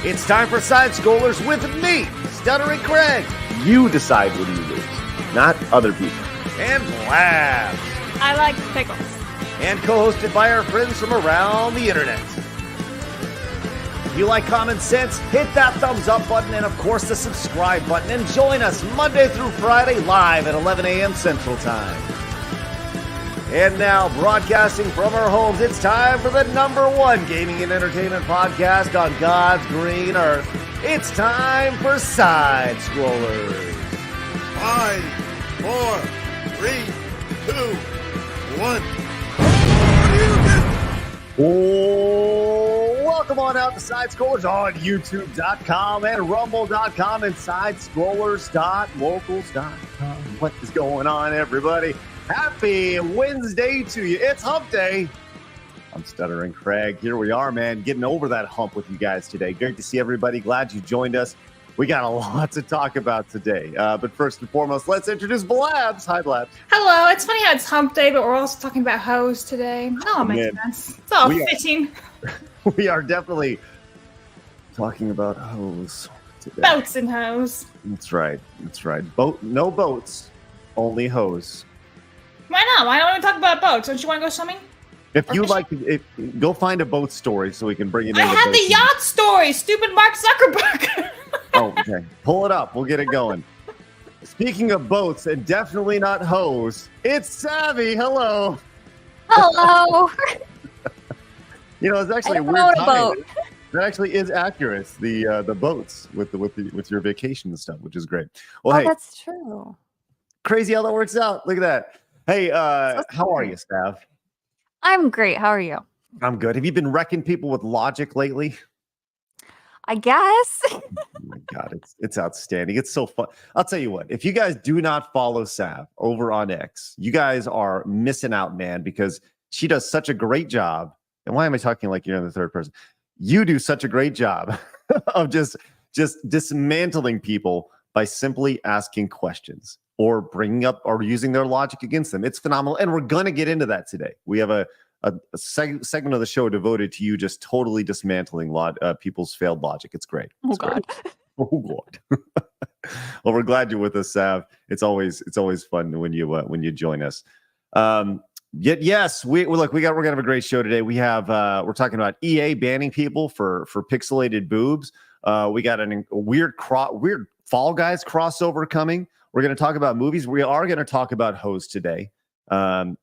It's time for Side Scrollers with me, Stuttering Craig. You decide when you lose, not other people. And Blabs. I like pickles. And co-hosted by our friends from around the internet. If you like common sense, hit that thumbs up button and, of course, the subscribe button. And join us Monday through Friday live at 11 a.m. Central Time. And now, broadcasting from our homes, it's time for the #1 gaming and entertainment podcast on God's green earth. It's time for Side Scrollers. 5, 4, 3, 2, 1. Oh, welcome on out to Side Scrollers on YouTube.com and Rumble.com and SideScrollers.locals.com. What is going on, everybody? Happy Wednesday to you. It's Hump Day. I'm Stuttering Craig. Here we are, man, getting over that hump with you guys today. Great to see everybody. Glad you joined us. We got a lot to talk about today. But first and foremost, let's introduce Blabs. Hi, Blabs. Hello. It's funny how it's Hump Day, but we're also talking about hoes today. Oh, it makes sense. It's all fitting. We are definitely talking about hoes today. Boats and hoes. That's right. That's right. No boats, only hoes. Why not? Why don't we talk about boats? Don't you want to go swimming? If you like, go find a boat story so we can bring it in. I had the yacht story. Stupid Mark Zuckerberg. Oh, okay. Pull it up. We'll get it going. Speaking of boats and definitely not hoes, it's Savvy. Hello. Hello. You know, it's actually a weird time. That actually is accurate. The boats with your vacation and stuff, which is great. Well, hey, that's true. Crazy how that works out. Look at that. Hey, how are you, Stav? I'm great. How are you? I'm good. Have you been wrecking people with logic lately? I guess. Oh my God, it's outstanding. It's so fun. I'll tell you what, if you guys do not follow Sav over on X, you guys are missing out, man, because she does such a great job. And why am I talking like you're in the third person? You do such a great job of just dismantling people by simply asking questions or bringing up or using their logic against them. It's phenomenal. And we're going to get into that today. We have a segment of the show devoted to you just totally dismantling people's failed logic. It's great. It's God. Great. Oh God. Well, we're glad you're with us, Sav. It's always fun when you join us. Yes, we're gonna have a great show today. We're talking about EA banning people for pixelated boobs. We got a weird Fall Guys crossover coming. We're going to talk about movies. We are going to talk about hoes today. And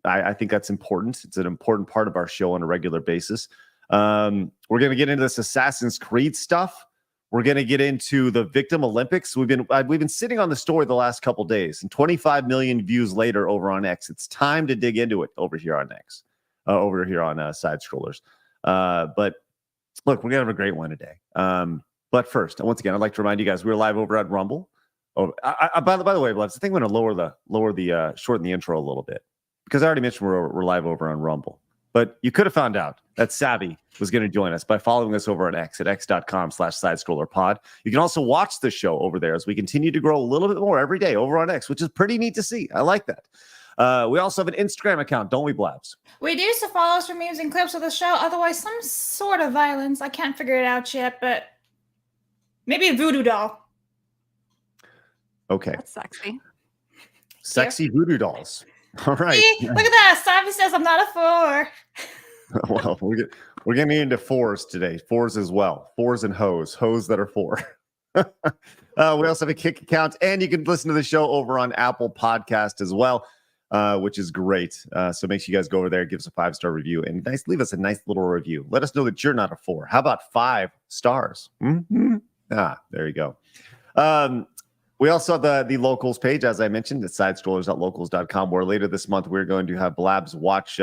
I think that's important. It's an important part of our show on a regular basis. We're going to get into this Assassin's Creed stuff. We're going to get into the Victim Olympics. We've been sitting on the story the last couple days, and 25 million views later over on X. It's time to dig into it over here on X, over here on Side Scrollers. But look, we're going to have a great one today. But first, once again, I'd like to remind you guys we're live over at Rumble. Oh, by the way, Blabs, I think I'm going to shorten the intro a little bit because I already mentioned we're live over on Rumble. But you could have found out that Savvy was going to join us by following us over on X at x.com/sidescrollerpod. You can also watch the show over there as we continue to grow a little bit more every day over on X, which is pretty neat to see. I like that. We also have an Instagram account, don't we, Blabs? We do, so follow us for memes and clips of the show. Otherwise, some sort of violence. I can't figure it out yet, but maybe a voodoo doll. Okay. That's sexy. Sexy voodoo dolls. All right. See, look at that. Savvy says I'm not a 4. Well, we're getting into fours today. Fours as well. Fours and hoes. Hoes that are 4. We also have a Kick account, and you can listen to the show over on Apple Podcast as well, which is great. So make sure you guys go over there, give us a 5-star review, and leave us a nice little review. Let us know that you're not a 4. How about 5 stars? Mm-hmm. There you go. We also have the locals page, as I mentioned, at sidescrollers.locals.com, where later this month we're going to have Blabs watch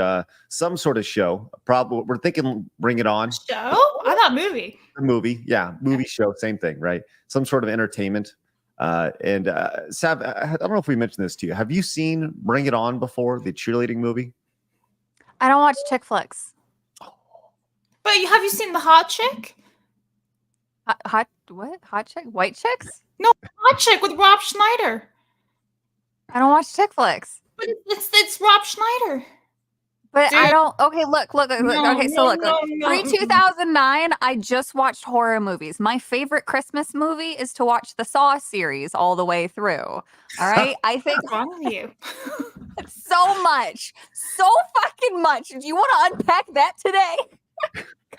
some sort of show. Probably we're thinking Bring It On. Show? I thought movie. A movie, yeah, movie show, same thing, right? Some sort of entertainment. And Sav, I don't know if we mentioned this to you. Have you seen Bring It On before, the cheerleading movie? I don't watch chick flicks. But have you seen The Hot Chick? Hot what? Hot chick? White chicks? No, Hot Chick with Rob Schneider. I don't watch chick flicks. But it's Rob Schneider. But I Dude. don't. Okay, look. No, Okay, so no, look. no, no. Pre 2009, I just watched horror movies. My favorite Christmas movie is to watch the Saw series all the way through. All right, I think What's wrong with you? so much, so fucking much. Do you want to unpack that today?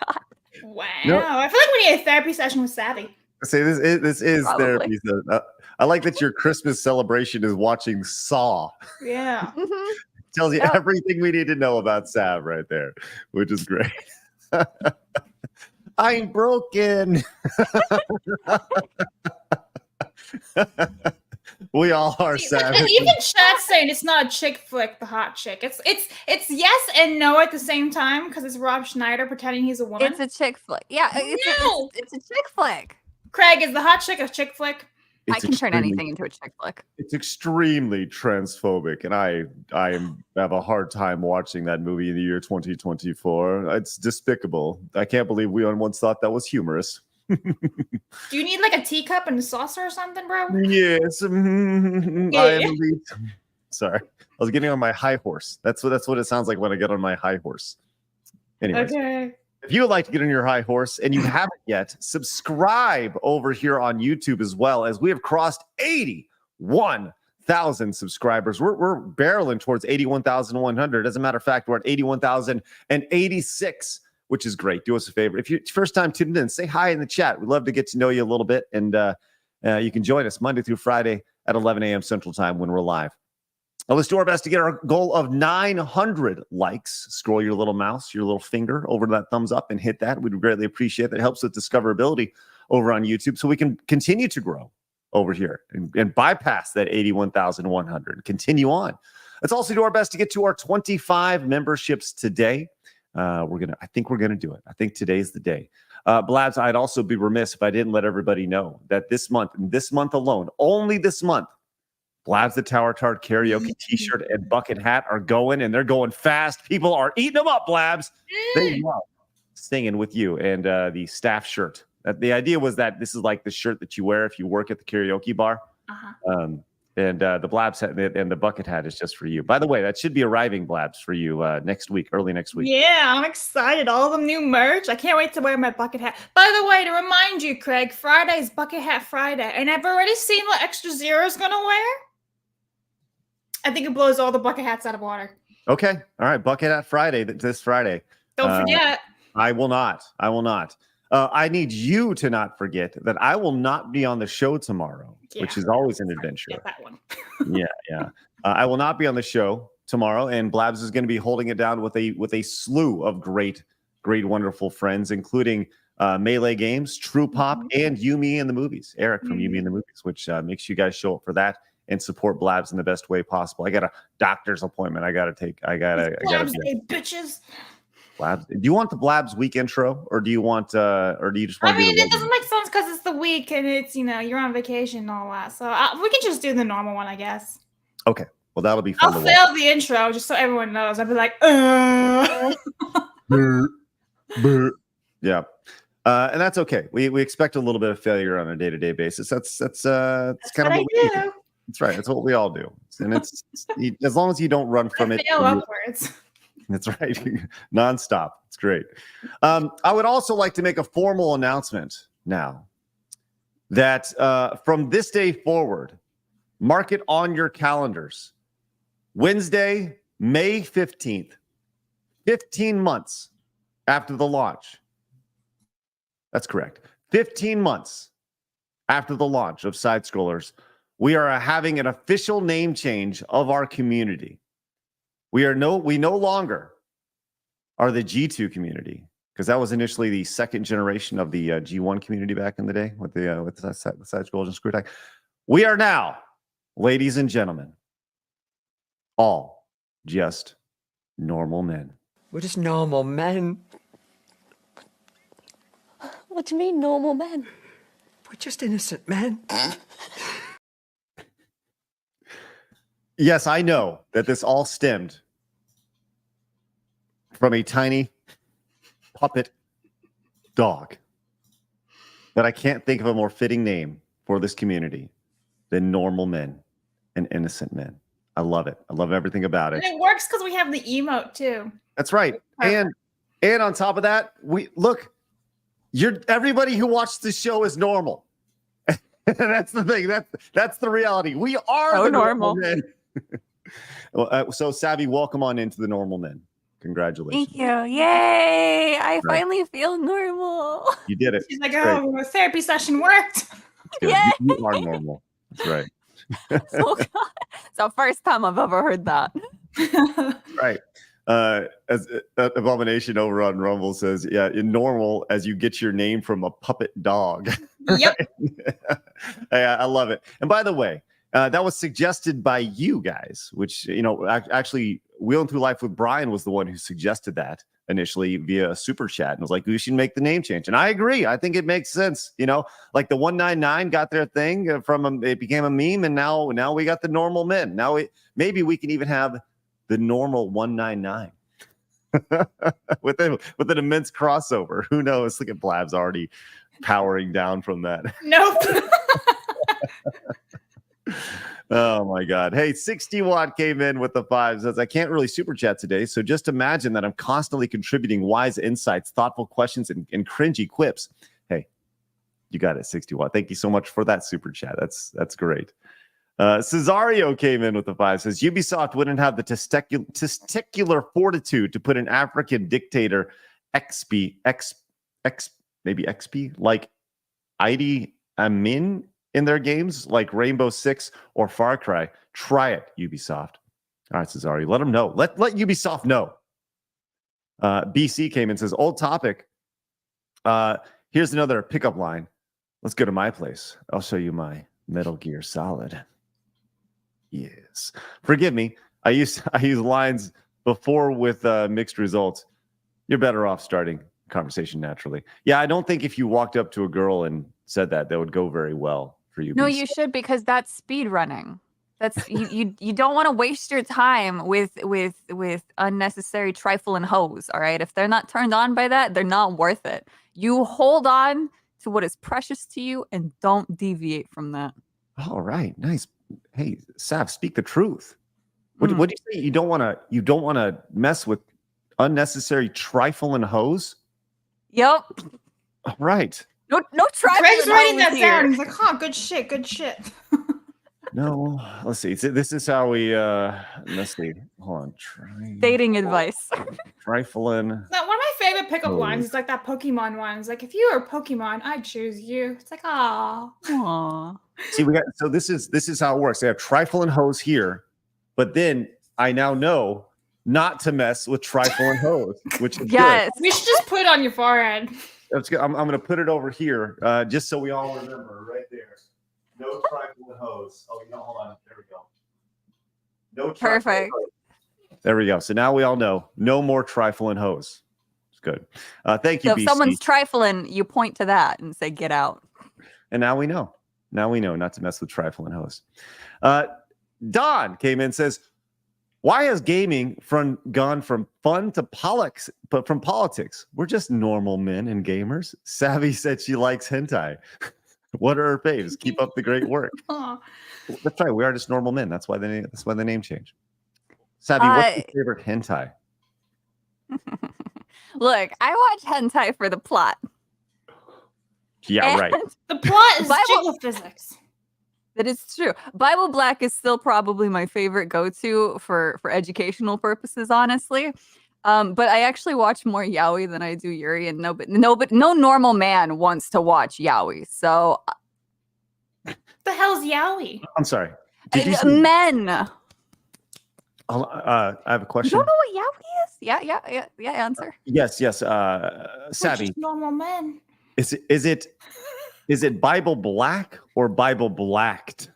God, Wow. No. I feel like we need a therapy session with Savvy. Say this is Probably. therapy. So, I like that your Christmas celebration is watching Saw. Yeah. Mhm. Tells you Yep. everything we need to know about Sav right there, which is great. I'm broken. We all are, Sav. Even chat saying it's not a chick flick, the hot chick. It's yes and no at the same time because it's Rob Schneider pretending he's a woman. It's a chick flick. Yeah, it's a chick flick. Craig, is the hot chick a chick flick? I It's can turn extremely- anything into a chick flick. It's extremely transphobic, and I have a hard time watching that movie in the year 2024. It's despicable. I can't believe we once thought that was humorous. Do you need like a teacup and a saucer or something, bro? Yes, I am elite. Sorry, I was getting on my high horse. That's what it sounds like when I get on my high horse. Anyways, Okay. if you would like to get on your high horse and you haven't yet, subscribe over here on YouTube as well, as we have crossed 81,000 subscribers. We're barreling towards 81,100. As a matter of fact, we're at 81,086, which is great. Do us a favor. If you're first time tuned in, say hi in the chat. We'd love to get to know you a little bit. And you can join us Monday through Friday at 11 a.m. Central Time when we're live. Now, let's do our best to get our goal of 900 likes. Scroll your little mouse, your little finger over to that thumbs up and hit that. We'd greatly appreciate that. It helps with discoverability over on YouTube so we can continue to grow over here and bypass that 81,100. Continue on. Let's also do our best to get to our 25 memberships today. I think we're gonna do it. I think today's the day. Blabs, I'd also be remiss if I didn't let everybody know that this month alone, only this month, Blabs the Tower Tart karaoke t-shirt and bucket hat are going, and they're going fast. People are eating them up, Blabs. They love singing with you. And the staff shirt. The idea was that this is like the shirt that you wear if you work at the karaoke bar. Uh-huh. And the Blabs hat and the bucket hat is just for you. By the way, that should be arriving, Blabs, for you next week, early next week. Yeah, I'm excited. All the new merch. I can't wait to wear my bucket hat. By the way, to remind you, Craig, Friday's Bucket Hat Friday. And I've already seen what Extra Zero is going to wear. I think it blows all the bucket hats out of water. Okay. All right. Bucket Hat Friday, this Friday. Don't forget. I will not. I need you to not forget that I will not be on the show tomorrow, which is always an adventure. Get that one. Yeah. I will not be on the show tomorrow, and Blabs is going to be holding it down with a slew of great, wonderful friends, including Melee Games, True Pop, and Yumi in the Movies. Eric from Yumi in the Movies, which makes you guys show up for that and support Blabs in the best way possible. I got a doctor's appointment I got to take. I got to. Bitches. Blabs. Do you want the Blabs week intro, or do you want, or do you just want? I mean, it doesn't make sense because it's the week and it's you're on vacation and all that. So we can just do the normal one, I guess. Okay, well that'll be fun. I'll fail the intro just so everyone knows. I'll be like, Yeah, and that's okay. We expect a little bit of failure on a day-to-day basis. That's kind of what we do. That's right. That's what we all do, and it's as long as you don't run from it. Fail upwards. That's right. Nonstop. It's great. I would also like to make a formal announcement now that from this day forward, mark it on your calendars. Wednesday, May 15th, 15 months after the launch. That's correct. 15 months after the launch of Side Scrollers, we are having an official name change of our community. We no longer are the G2 community, because that was initially the second generation of the G1 community back in the day with the Side Scrollers and Screw Attack. We are now, ladies and gentlemen, all just normal men. We're just normal men. What do you mean, normal men? We're just innocent men. Yes, I know that this all stemmed from a tiny puppet dog. But I can't think of a more fitting name for this community than normal men and innocent men. I love it. I love everything about it. And it works because we have the emote too. That's right. Perfect. And on top of that, everybody who watched the show is normal. That's the thing. That's the reality. We are So the normal normal. men. So Savvy, welcome on into the normal men. Congratulations. Thank you. Yay. I Right. finally feel normal. You did it. She's like, Great. oh, our therapy session worked. Good. Yay. You are normal. That's right. Oh, God. It's the first time I've ever heard that. Right. As Abomination over on Rumble says, yeah, in normal as you get your name from a puppet dog. Yep. Hey, I love it. And by the way, that was suggested by you guys, which, actually Wheeling Through Life with Brian was the one who suggested that initially via super chat and was like, we should make the name change. And I agree. I think it makes sense. Like the 199 got their thing it became a meme. And now we got the normal men. Now maybe we can even have the normal 199 with an immense crossover. Who knows? Look at Blabs already powering down from that. Nope. Oh my God. Hey, 60 Watt came in with the 5, says, I can't really super chat today. So just imagine that I'm constantly contributing wise insights, thoughtful questions, and cringy quips. Hey, you got it, 60 Watt. Thank you so much for that super chat. That's great. Cesario came in with the 5, says Ubisoft wouldn't have the testicular fortitude to put an African dictator XP like Idi Amin in their games like Rainbow Six or Far Cry. Try it, Ubisoft. All right, Cesario, let them know. Let Ubisoft know. BC came in and says, old topic. Here's another pickup line. Let's go to my place. I'll show you my Metal Gear Solid. Yes. Forgive me. I use lines before with mixed results. You're better off starting conversation naturally. Yeah, I don't think if you walked up to a girl and said that would go very well for you. No, you should, because that's speed running. That's you don't want to waste your time with unnecessary trifle and hose. All right. If they're not turned on by that, they're not worth it. You hold on to what is precious to you and don't deviate from that. All right. Nice. Hey, Sav, speak the truth. What do you say? You don't want to mess with unnecessary trifle and hose? Yep. All right. No trifle. Greg's and writing hose that here. down. He's like, huh, good shit, good shit. No, let's see. This is how we let's see. Hold on. Dating advice. Trifling. Now, one of my favorite pickup Oh. lines is like that Pokemon one. It's like, if you were a Pokemon, I'd choose you. It's like, ah. Aw. See, this is how it works. They have trifle and hose here, but then I now know not to mess with trifle and hose, which is Yes. We should just put it on your forehead. good. That's good. I'm going to put it over here, just so we all remember, right there. No trifle and hose. Oh, hold on. There we go. No trifle and Perfect. hose. There we go. So now we all know. No more trifle and hose. It's good. Thank you, So if BC. someone's trifling, you point to that and say, "Get out." And now we know. Now we know not to mess with trifle and hose. Don came in and says, why has gaming gone from fun to politics? But from politics, we're just normal men and gamers. Savvy said she likes hentai. What are her faves? Keep up the great work. Aw. That's right. We are just normal men. That's why the name changed. Savvy, what's your favorite hentai? Look, I watch hentai for the plot. Yeah, right. And The plot is Bible- jiggle physics. that is true. Bible Black is still probably my favorite go-to for educational purposes, honestly. But I actually watch more yaoi than I do Yuri, and no normal man wants to watch yaoi. So The hell's yaoi? I'm sorry. Did you say, men. I have a You question. don't know what yaoi is? Yeah. Answer. Yes. We're Savvy, just normal men. is it Bible Black or Bible Blacked?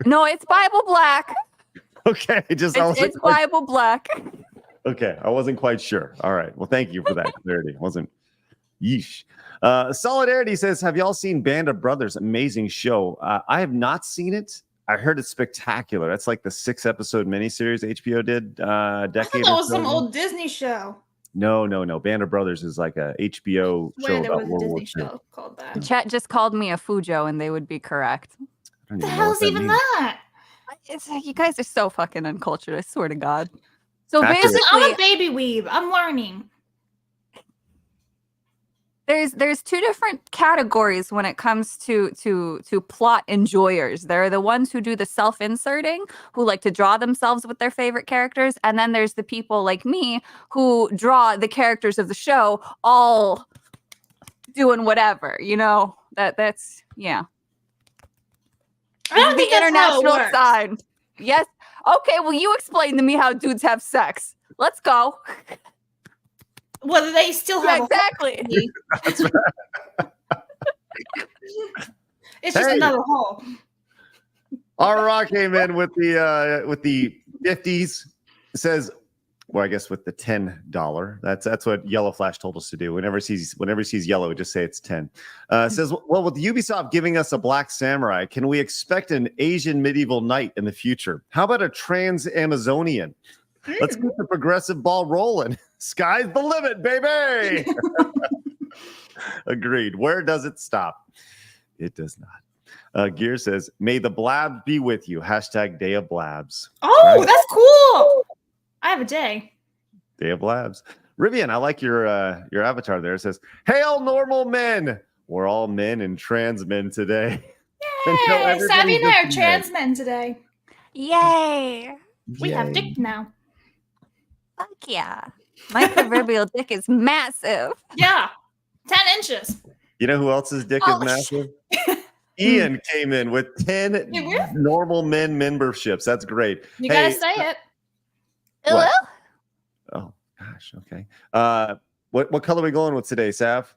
No, it's Bible Black. Okay, It's Bible Black. Okay, I wasn't quite sure. All right, well, thank you for that clarity. Wasn't yeesh. Solidarity says, have y'all seen Band of Brothers? Amazing show. I have not seen it. I heard it's spectacular. That's like the 6-episode miniseries HBO did I thought decade. that or was so some ago. old Disney show. No. Band of Brothers is like a HBO I show swear there about was a World War Disney II. show called that. Chat just called me a Fujo, and they would be correct. I don't What the even know hell's what even means. that? it's like you guys are so fucking uncultured. I swear to God. So Accurate. Listen, basically, I'm a baby weeb. I'm learning. there's two different categories when it comes to plot enjoyers. There are the ones who do the self-inserting, who like to draw themselves with their favorite characters, and then there's the people like me who draw the characters of the show all doing whatever, you know. That's yeah. I don't think the that's how it international works. side. Yes. Okay, well you explain to me how dudes have sex. Let's go. Whether they still Yeah, have exactly. a hole. That's right. It's just Hey. another hole. Rock came in with the 50s. It says, well, I guess with the $10. That's what Yellow Flash told us to do. Whenever he sees yellow, just say it's 10. It says, well, with Ubisoft giving us a black samurai, can we expect an Asian medieval knight in the future? How about a trans Amazonian? Let's get the progressive ball rolling. Sky's the limit, baby. Agreed. Where does it stop? It does not. Gear says, may the blab be with you. # Day of Blabs. Oh, Right. that's cool. I have a day. Day of Blabs. Rivian, I like your avatar there. It says, hail normal men. We're all men and trans men today. And so Yay! everybody's Savvy and I are just trans men today. Yay. We have Yay. dick now. Fuck yeah. My proverbial dick is massive. Yeah. 10 inches. You know who else's dick Oh, is massive? Ian came in with 10 Yeah, we're- normal men memberships. That's great. You Hey, gotta say it. Hello? What? Oh gosh, okay. What color are we going with today, Sav?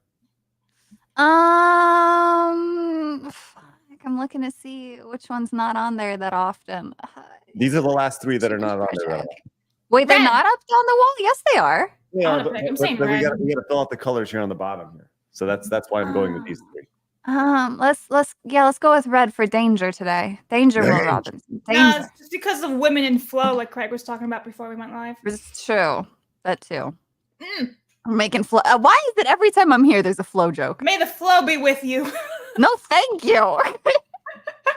I'm looking to see which one's not on there that often. These are the last 3 that are not on there. Right? Wait, they're Red. not up on the wall? Yes, they are. Yeah, I'm gonna pick- I'm saying we red. got to fill out the colors here on the bottom here. So that's why I'm going with these 3. Let's go with red for danger today. Danger, Will Danger. Robinson. No, Danger. it's just because of women in flow, like Craig was talking about before we went live. It's true. That too. Mm. I'm making flow. Why is it every time I'm here there's a flow joke? May the flow be with you. No, thank you.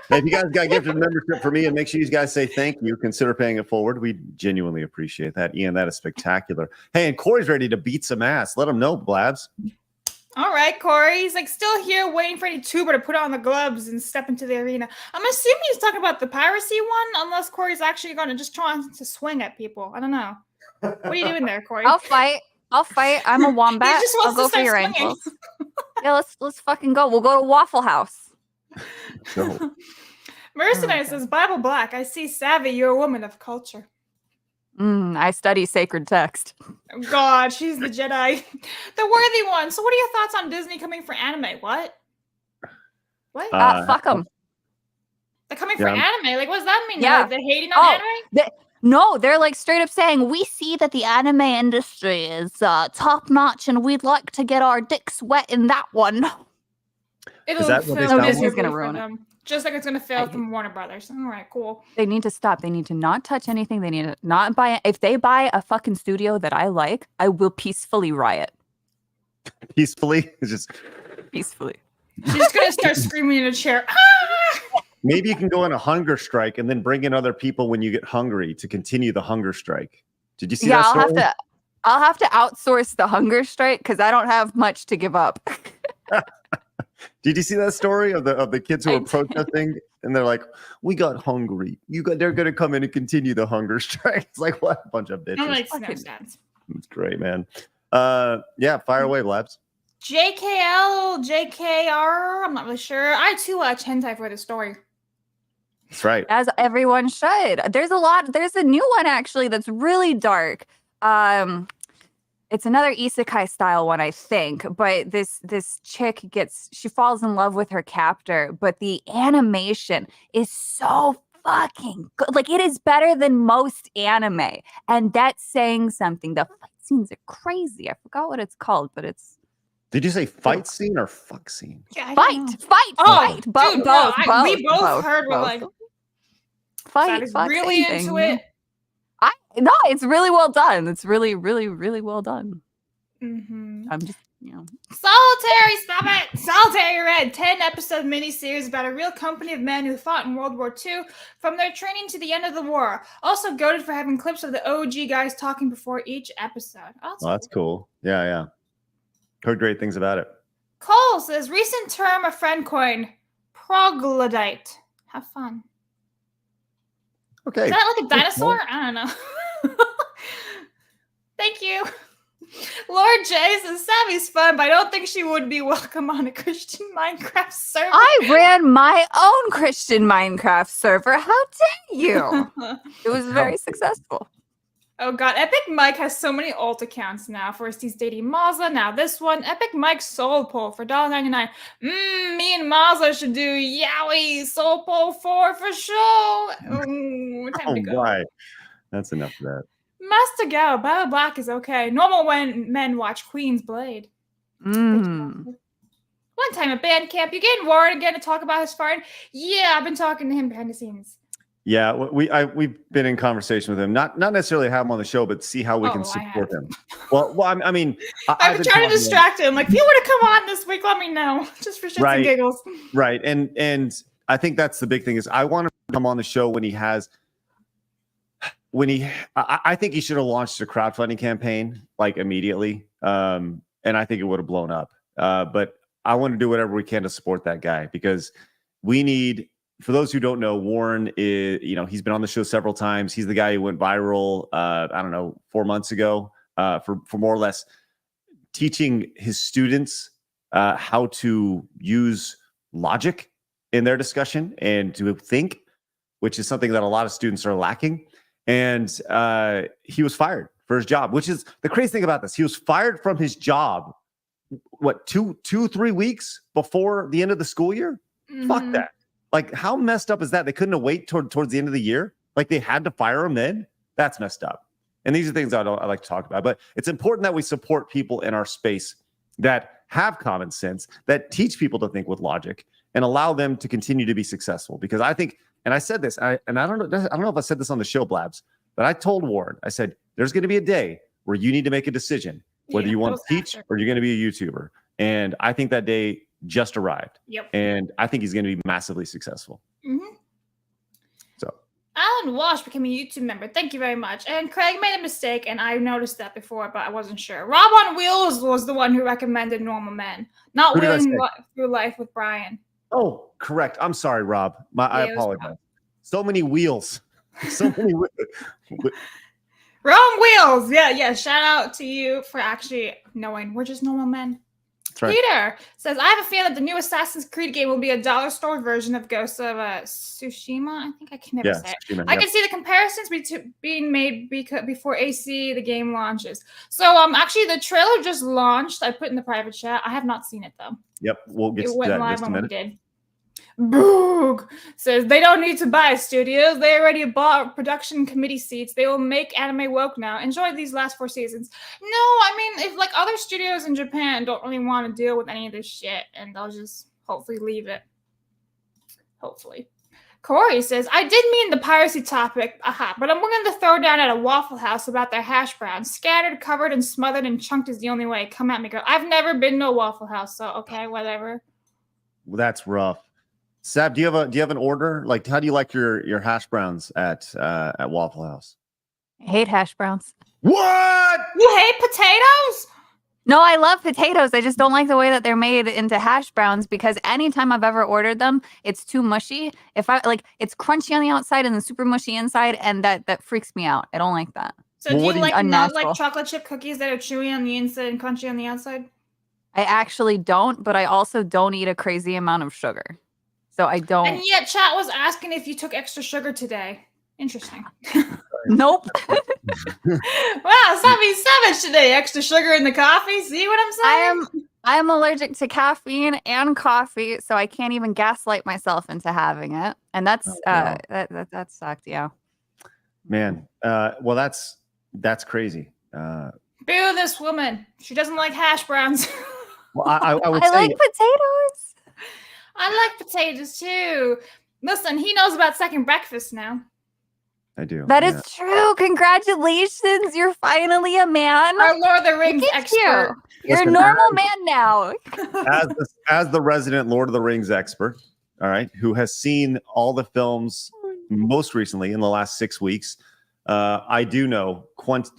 Hey, if you guys got gifted membership for me, and make sure you guys say thank you, consider paying it forward. We genuinely appreciate that. Ian, that is spectacular. Hey, and Corey's ready to beat some ass. Let him know, Blabs. All right, Corey. He's like still here waiting for any tuber to put on the gloves and step into the arena. I'm assuming he's talking about the piracy one, unless Corey's actually going to just try to swing at people. I don't know. What are you doing there, Corey? I'll fight. I'm a wombat. just I'll wants to go for start your swinging. ankles. Yeah, let's fucking go. We'll go to Waffle House. So, Mercenary says, Bible Black, I see savvy. You're a woman of culture. I study sacred text. Oh, God, she's the Jedi. The worthy one. So what are your thoughts on Disney coming for anime? What? What? Fuck them. They're coming for yeah. anime? Like, what does that mean? Yeah. They're hating on anime? No, they're like straight up saying, we see that the anime industry is top notch and we'd like to get our dicks wet in that one. It'll that what they fail sound like? miserably Disney's gonna for ruin it. them. Just like it's going to fail from Warner Brothers. All right, cool. They need to stop. They need to not touch anything. They need to not buy. If they buy a fucking studio that I like, I will peacefully riot. peacefully, it's just Peacefully. She's going to start screaming in a chair. Ah! maybe you can go on a hunger strike and then bring in other people when you get hungry to continue the hunger strike. Did you see Yeah, that story? I'll have to outsource the hunger strike because I don't have much to give up. Did you see that story of the kids who I were did. protesting and they're like, "We got hungry. They're going to come in and continue the hunger strike." It's like, what a bunch of bitches. That makes no Fucking- sense. It's great, man. Yeah, fire away, Blabs. JKL, JKR, I'm not really sure. I too watch hentai for the story. That's right. As everyone should. There's a new one actually that's really dark. It's another isekai style one, I think, but this chick she falls in love with her captor, but the animation is so fucking good. Like, it is better than most anime, and that's saying something. The fight scenes are crazy. I forgot what it's called, but it's Did you say fight scene or fuck scene? Yeah, I fight. don't know. Both, dude, both, no, both, we both both, heard we're both. like, Fight, is fuck, really same into thing. it. No, it's really well done. It's really, really, really well done. Mm-hmm. I'm just Solitary, stop it! Solitary Red, 10-episode miniseries about a real company of men who fought in World War II from their training to the end of the war. Also goated for having clips of the OG guys talking before each episode. Oh, That's cool. Yeah. Heard great things about it. Cole says, recent term a friend coined, proglodyte. Have fun. Okay. Is that like a dinosaur? I don't know. Thank you. Lord Jay says, Savvy's fun, but I don't think she would be welcome on a Christian Minecraft server. I ran my own Christian Minecraft server. How dare you? It was very successful. Oh god, Epic Mike has so many alt accounts now. First he's dating Mazza, now this one. Epic Mike Soul Poll for $1.99. Me and Mazza should do Yowie Soul Poll 4 for sure. Time to go. Right. That's enough of that. Master Gal, Bella Black is okay. Normal when men watch Queen's Blade. One time at band camp, you getting Warren again to talk about his farting? Yeah, I've been talking to him behind the scenes. Yeah, we've been in conversation with him. Not necessarily have him on the show, but see how we can support him. Well, I mean, I've been trying to distract him. Like, if you want to come on this week, let me know, just for shits and giggles. Right, and I think that's the big thing is I want him to come on the show when he has. I think he should have launched a crowdfunding campaign like immediately, and I think it would have blown up. But I want to do whatever we can to support that guy because we need. For those who don't know, Warren is, he's been on the show several times. He's the guy who went viral, 4 months ago, for more or less teaching his students how to use logic in their discussion and to think, which is something that a lot of students are lacking. And he was fired for his job, which is the crazy thing about this. He was fired from his job, 3 weeks before the end of the school year? Mm-hmm. Fuck that. Like, how messed up is that? They couldn't have waited towards the end of the year? Like, they had to fire him then? That's messed up. And these are things I like to talk about. But it's important that we support people in our space that have common sense, that teach people to think with logic, and allow them to continue to be successful. Because I think, and I said this, I don't know if I said this on the show, Blabs, but I told Warren, I said, there's going to be a day where you need to make a decision, whether you want to teach or you're going to be a YouTuber. And I think that day just arrived. Yep. And I think he's going to be massively successful. Mm-hmm. So Alan Walsh became a YouTube member. Thank you very much. And Craig made a mistake, and I noticed that before, but I wasn't sure. Rob on Wheels was the one who recommended Normal Men, not Wheeling Through Life with Brian. Oh, correct. I'm sorry, Rob. I apologize. So many wheels. So many Wrong wheels. Yeah. Shout out to you for actually knowing we're just normal men. Right. Peter says, I have a feeling that the new Assassin's Creed game will be a dollar store version of Ghost of Tsushima. I think I can never say it. Tsushima, I can see the comparisons being made before AC the game launches. So actually the trailer just launched. I put in the private chat. I have not seen it though. Yep, we'll get to that in just a minute. We did. Boog says they don't need to buy studios. They already bought production committee seats. They will make anime woke now. Enjoy these last 4 seasons. No, I mean, if like other studios in Japan don't really want to deal with any of this shit, and they'll just hopefully leave it. Hopefully. Corey says, I did mean the piracy topic, but I'm willing to throw down at a Waffle House about their hash browns. Scattered, covered, and smothered and chunked is the only way. Come at me, girl. I've never been to a Waffle House, so okay, whatever. Well, that's rough. Sab, do you have an order? Like, how do you like your hash browns at Waffle House? I hate hash browns. What? You hate potatoes? No, I love potatoes. I just don't like the way that they're made into hash browns because anytime I've ever ordered them, it's too mushy. If I like, it's crunchy on the outside and then super mushy inside, and that freaks me out. I don't like that. So do you like not like chocolate chip cookies that are chewy on the inside and crunchy on the outside? I actually don't, but I also don't eat a crazy amount of sugar. So I don't. And yet chat was asking if you took extra sugar today. Interesting. Nope. Wow, Savvy's savage today. Extra sugar in the coffee. See what I'm saying? I am allergic to caffeine and coffee, so I can't even gaslight myself into having it. And that's that sucked, yeah. Man, well that's crazy. Boo this woman. She doesn't like hash browns. Well, I would I say like potatoes. I like potatoes too. Listen, he knows about second breakfast now. I do. That is true. Congratulations. You're finally a man. Our Lord of the Rings Look at expert. you. You're a Listen, normal man now. as the resident Lord of the Rings expert, all right, who has seen all the films most recently in the last 6 weeks, I do know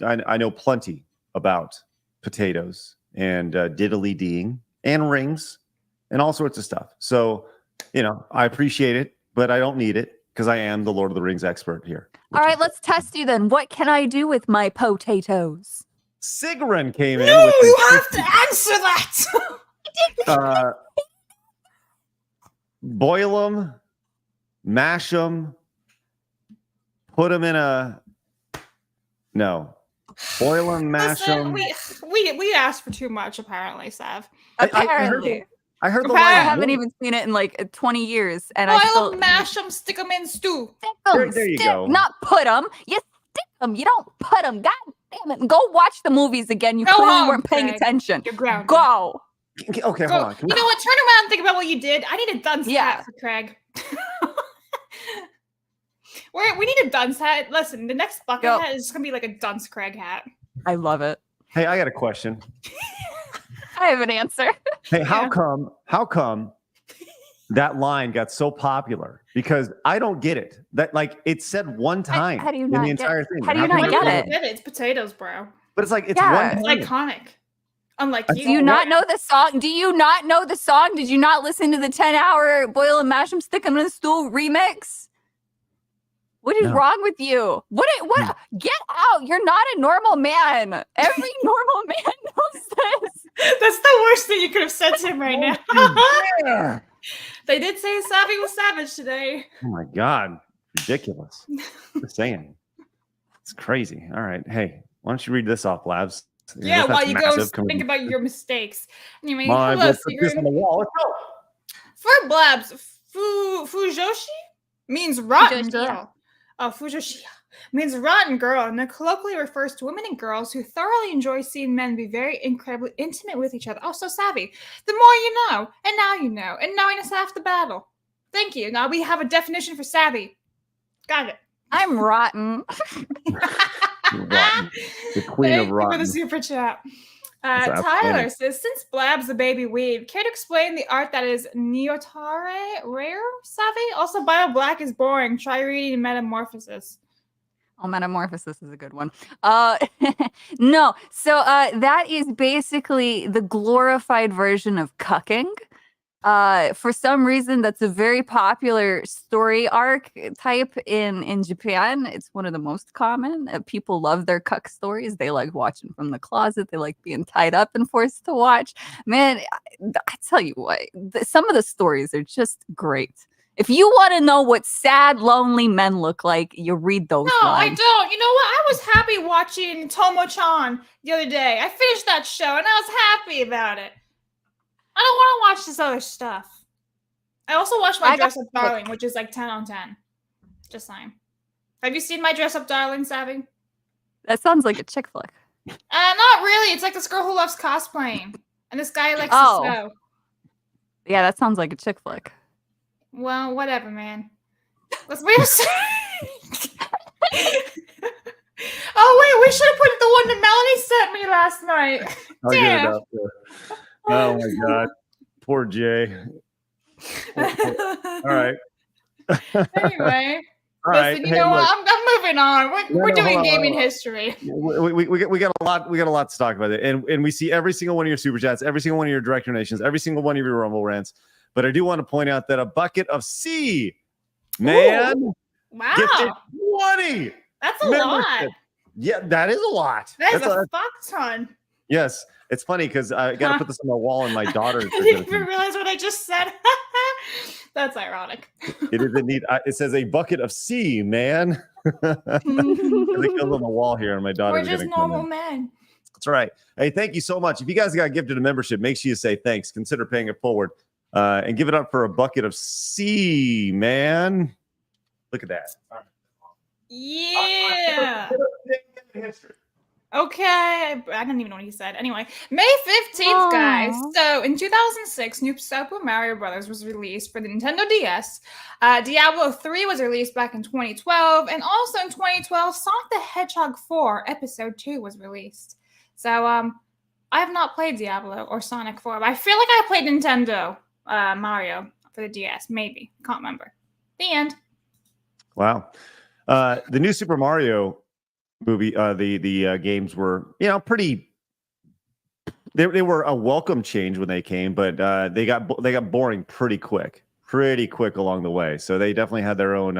I know plenty about potatoes and diddly-deeing and rings and all sorts of stuff. So, I appreciate it, but I don't need it because I am the Lord of the Rings expert here. All right, let's test you then. What can I do with my potatoes? Sigrun came in. No, with you have to answer that. Boil them, mash them, put them in a boil them, mash Listen, them. we asked for too much, apparently, Sav. Apparently. I heard the Apparently. I line. haven't even seen it in like 20 years. And I Boil still them, mash them, stick them in stew. stick 'em, There you stick, go. not put them. You stick them. You don't put them. God damn it. Go watch the movies again. You Go clearly home, weren't paying Craig. attention. You're grounded. Go. Okay, Go. hold on. You know what? Turn around and think about what you did. I need a dunce hat for Craig. We need a dunce hat. Listen, the next bucket hat is going to be like a dunce Craig hat. I love it. Hey, I got a question. I have an answer. Hey, how come that line got so popular? Because I don't get it. That it said one time How do you in not the get- entire thing. how do you come not it get go- it? It's potatoes, bro. But it's Yeah. one It's time. iconic. Unlike you. Do you not know the song? Do you not know the song? Did you not listen to the 10-hour boil and mash 'em, stick 'em in a stool remix? What is No. wrong with you? What? Get out! You're not a normal man. Every normal man knows this. That's the worst thing you could have said to him right now. Yeah. They did say Savvy was savage today. Oh my God. Ridiculous. Just saying. It's crazy. All right. Hey, why don't you read this off, Blabs? Yeah, That's while you go massive. Come think on. about your mistakes. Anyway, Come on, hello, let's put this on the Sigrun. wall. Let's go. For Blabs, Fujoshi means rotten Fujoshi, girl. yeah. Oh, Fujoshi means rotten girl, and it colloquially refers to women and girls who thoroughly enjoy seeing men be very incredibly intimate with each other. Oh, so savvy. The more you know, and now you know, and knowing is half the battle. Thank you. Now we have a definition for savvy. Got it. I'm rotten. Rotten. The queen Thank of you rotten. for the super chat. That's Tyler outstanding. says, since Blab's the baby weave, care to explain the art that is Neotare rare, Savvy? Also, Bio Black is boring. Try reading Metamorphosis. Oh, Metamorphosis is a good one. No, so that is basically the glorified version of cucking. For some reason, that's a very popular story arc type in Japan. It's one of the most common. People love their cuck stories. They like watching from the closet. They like being tied up and forced to watch. Man, I tell you what, some of the stories are just great. If you want to know what sad, lonely men look like, you read those No, I lines. don't. You know what? I was happy watching Tomo-chan the other day. I finished that show, and I was happy about it. I don't want to watch this other stuff. I also watched My I got- Dress Up Darling, which is like 10 on 10. Just saying. Have you seen My Dress Up Darling, Savvy? That sounds like a chick flick. Not really. It's like this girl who loves cosplaying. And this guy likes Oh. to sew. Yeah, that sounds like a chick flick. Well, whatever, man. Let's wait a second. Oh, wait, we should have put the one that Melanie sent me last night. I'll get it Damn. up there. Oh my God. Poor Jay. All right. Anyway, All listen, right. you Hey, know what? look, I'm moving on. We're No, doing hold on, gaming hold on. history. we got a lot to talk about it. And we see every single one of your super chats, every single one of your direct donations, every single one of your Rumble rants. But I do want to point out that a bucket of C, man, Wow. gifted 20. That's a lot. membership. Yeah, that is a lot. That is That's a fuck ton. yes. It's funny because I got to put this on my wall and my daughter. I didn't even realize what I just said. That's ironic. It is indeed. It says a bucket of C, man. It goes on the wall here, and my daughter. We're just normal men. That's right. Hey, thank you so much. If you guys got gifted a membership, make sure you say thanks. Consider paying it forward, and give it up for a bucket of C, man. Look at that. Yeah. Okay, I don't even know what he said. Anyway, May 15th, guys. Aw. So in 2006, New Super Mario Brothers was released for the Nintendo DS. Diablo 3 was released back in 2012. And also in 2012, Sonic the Hedgehog 4 Episode 2 was released. So I have not played Diablo or Sonic 4, but I feel like I played Nintendo Mario for the DS. Maybe. Can't remember. The end. Wow. The new Super Mario movie, the games were, pretty. They were a welcome change when they came, but they got boring pretty quick along the way. So they definitely had their own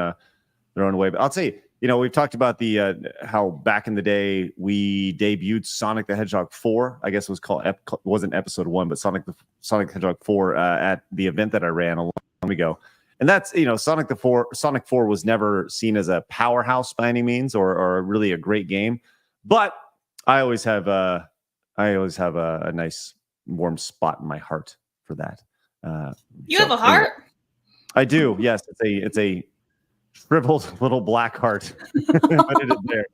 way. But I'll say, we've talked about the how back in the day we debuted Sonic the Hedgehog 4. I guess it was called wasn't episode 1, but Sonic the Hedgehog 4 at the event that I ran a long time ago. And that's, Sonic 4 was never seen as a powerhouse by any means, or really a great game. But I always have a nice warm spot in my heart for that. You have a heart? I do. Yes, it's a shriveled little black heart. But it is there.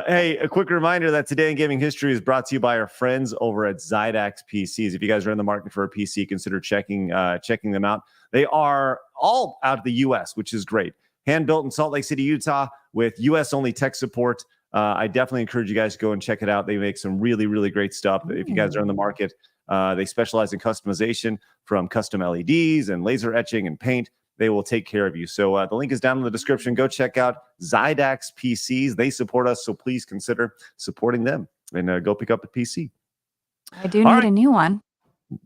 Hey, a quick reminder that Today in Gaming History is brought to you by our friends over at Zydax PCs. If you guys are in the market for a PC, consider checking them out. They are all out of the U.S., which is great. Hand-built in Salt Lake City, Utah, with U.S.-only tech support. I definitely encourage you guys to go and check it out. They make some really, really great stuff. If you guys are in the market, they specialize in customization, from custom LEDs and laser etching and paint. They will take care of you. So the link is down in the description. Go check out Zydax PCs. They support us, so please consider supporting them and go pick up a PC. I do need a new one.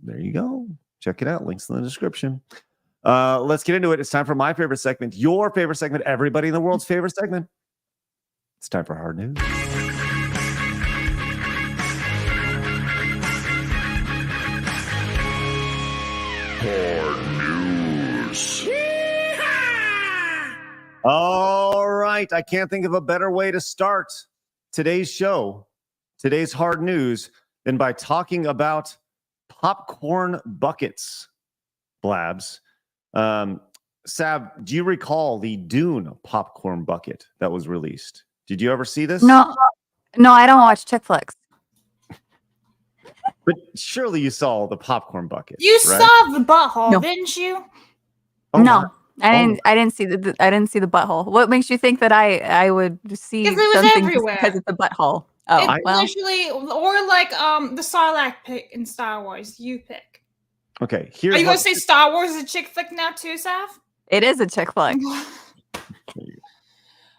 There you go. Check it out. Links in the description. Let's get into it. It's time for my favorite segment, your favorite segment, everybody in the world's favorite segment. It's time for hard news. All right. I can't think of a better way to start today's show, today's hard news, than by talking about popcorn buckets. Blabs. Sav, do you recall the Dune popcorn bucket that was released? Did you ever see this? No, I don't watch chick flicks. But surely you saw the popcorn bucket. You right? saw the butthole, No. didn't you? Oh, No, my- I didn't see the butthole. What makes you think that I would see 'Cause it was something just everywhere. because it's a butthole? Oh, It's well. literally, or like the Sarlacc pit in Star Wars. You pick. Okay, Are here's you going what, to say Star Wars is a chick flick now too, Sav? It is a chick flick.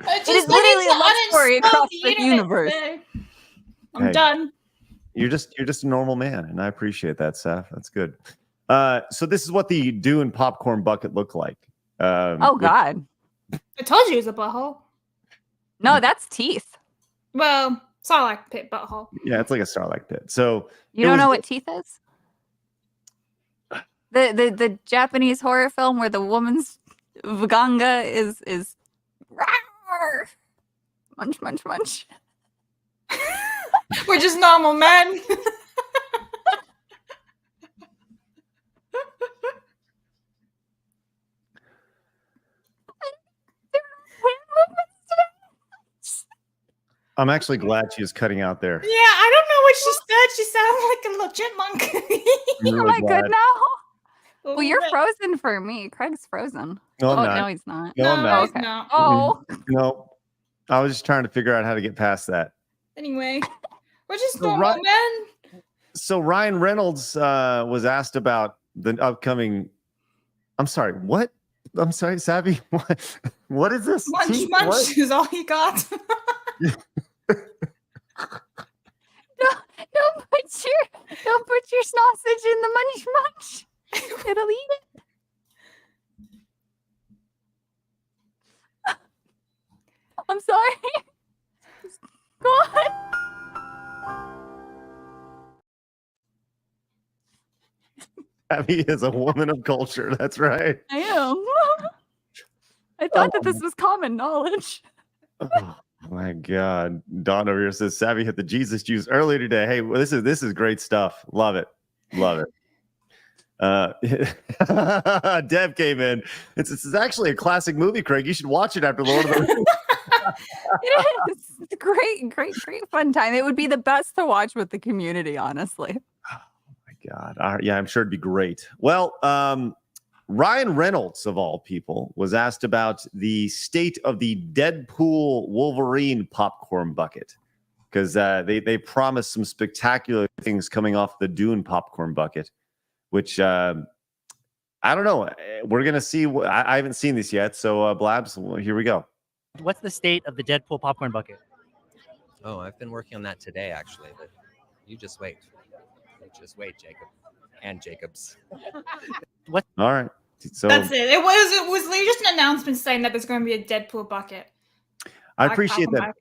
It is literally a love story across the universe. I'm Hey. done. you're just a normal man, and I appreciate that, Sav. That's good. So this is what the Dune popcorn bucket looked like. Oh God, I told you it was a butthole. no, that's teeth. Well, Sarlacc pit butthole. Yeah, it's like a Starlight pit. So You It don't was- know what teeth is? The Japanese horror film where the woman's vaganga is rawr. Munch munch munch. We're just normal men. I'm actually glad she is cutting out there. Yeah, I don't know what she said. She sounded like a little chipmunk. I'm Am really I glad. good now? Oh, Well, you're frozen for me. Craig's frozen. No, I'm Oh, not. no, he's not. No, I'm not. he's not. Oh, No, I was just trying to figure out how to get past that. Anyway, we're just So normal Ri- men. So Ryan Reynolds was asked about the upcoming. I'm sorry. What? I'm sorry, Savvy. What is this? Munch Tea? munch What? is all you got. don't put your sausage in the munch munch. It'll eat it. I'm sorry. Go on. Savvy is a woman of culture. That's right. I am. I thought that this was common knowledge. Oh my God. Don over here says Savvy hit the Jesus juice earlier today. Hey, well, this is great stuff. Love it. Love it. Dev came in. It's actually a classic movie, Craig. You should watch it after Lord of the Rings. It is. It's a great fun time. It would be the best to watch with the community, honestly. My God. Yeah, I'm sure it'd be great. Well, Ryan Reynolds, of all people, was asked about the state of the Deadpool Wolverine popcorn bucket because they promised some spectacular things coming off the Dune popcorn bucket, which I don't know. We're going to see. I haven't seen this yet. So, Blabs, here we go. What's the state of the Deadpool popcorn bucket? Oh, I've been working on that today, actually, but you just wait. You just wait, Jacob. And Jacobs. What? All right. So That's it. It was literally just an announcement saying that there's going to be a Deadpool bucket. I appreciate that. I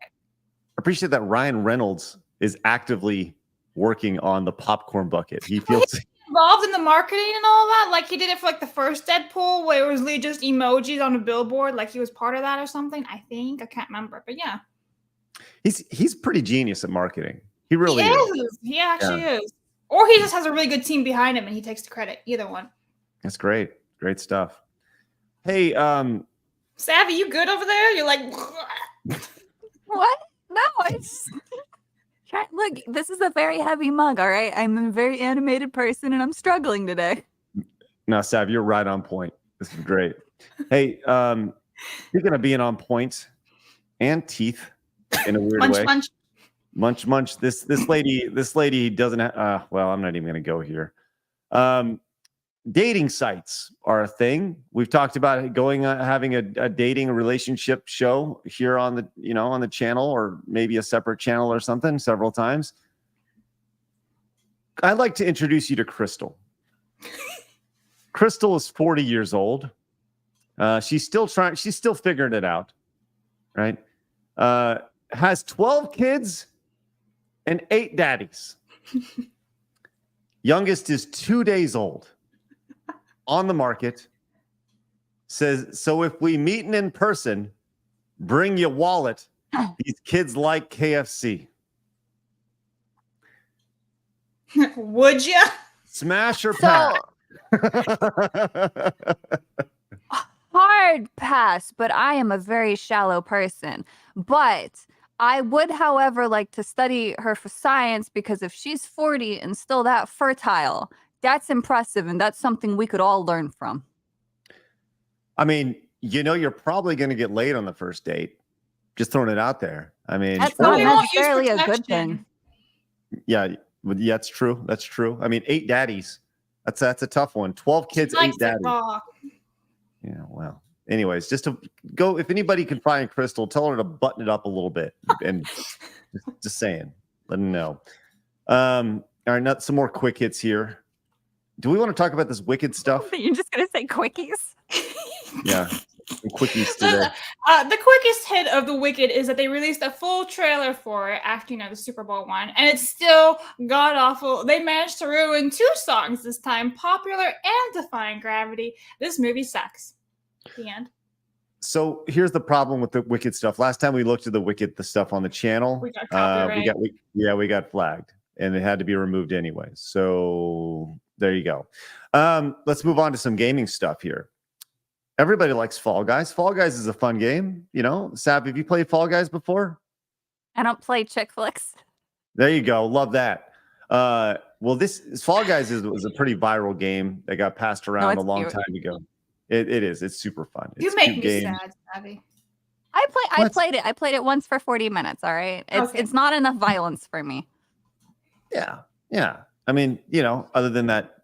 appreciate that Ryan Reynolds is actively working on the popcorn bucket. He feels involved in the marketing and all that. Like he did it for like the first Deadpool, where it was literally just emojis on a billboard. Like he was part of that or something. I think I can't remember, but yeah, he's pretty genius at marketing. He really is. He actually is. Or he just has a really good team behind him and he takes the credit. Either one. That's great. Great stuff. Hey, Savvy, you good over there? You're like, what? No, it's look. This is a very heavy mug. All right, I'm a very animated person, and I'm struggling today. No, Sav, you're right on point. This is great. Hey, speaking of being on point and teeth in a weird way. Munch. This lady doesn't. Well, I'm not even going to go here. Dating sites are a thing. We've talked about having a dating relationship show here on the channel, or maybe a separate channel or something several times. I'd like to introduce you to Crystal. Crystal is 40 years old. She's still figuring it out, right? Has 12 kids and 8 daddies. Youngest is 2 days old. On the market. Says, so if we meeting in person, bring your wallet. These kids like KFC. Would you? Smash or pass? Hard pass, but I am a very shallow person. But I would, however, like to study her for science, because if she's 40 and still that fertile, that's impressive, and that's something we could all learn from. I mean, you're probably going to get laid on the first date. Just throwing it out there. I mean, that's not necessarily a good thing. Yeah, that's true. That's true. I mean, 8 daddies. That's a tough one. 12 kids, 8 daddies. Yeah, well. Anyways, just to go, if anybody can find Crystal, tell her to button it up a little bit. And just saying, let them know. All right, not some more quick hits here. Do we want to talk about this Wicked stuff? You're just going to say quickies? Yeah, quickies today. The quickest hit of the Wicked is that they released a full trailer for it after, the Super Bowl one, and it's still god-awful. They managed to ruin 2 songs this time, Popular and Defying Gravity. This movie sucks. The end. So here's the problem with the Wicked stuff. Last time we looked at the stuff on the channel, we got copyright. We got flagged, and it had to be removed anyway. So there you go. Let's move on to some gaming stuff here. Everybody likes Fall Guys. Fall Guys is a fun game. Sav, have you played Fall Guys before? I don't play chick flicks. There you go. Love that. Well, this Fall Guys was a pretty viral game that got passed around a long time ago. It is. It's super fun. You make me sad, Savvy. I played it. I played it once for 40 minutes. All right. It's not enough violence for me. Yeah. I mean, other than that,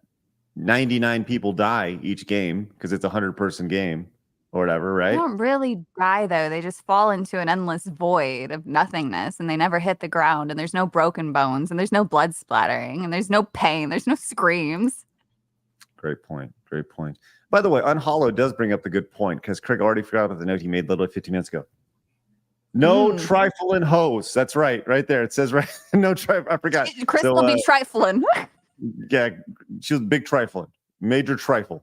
99 people die each game because it's a 100-person game or whatever, right? They don't really die, though. They just fall into an endless void of nothingness, and they never hit the ground, and there's no broken bones, and there's no blood splattering, and there's no pain. There's no screams. Great point. By the way, Unhollow does bring up the good point, because Craig already forgot about the note he made literally 15 minutes ago. No trifling hose. That's right there. It says right. No trifle. I forgot. Crystal will be trifling. Yeah, she was big trifling. Major trifle.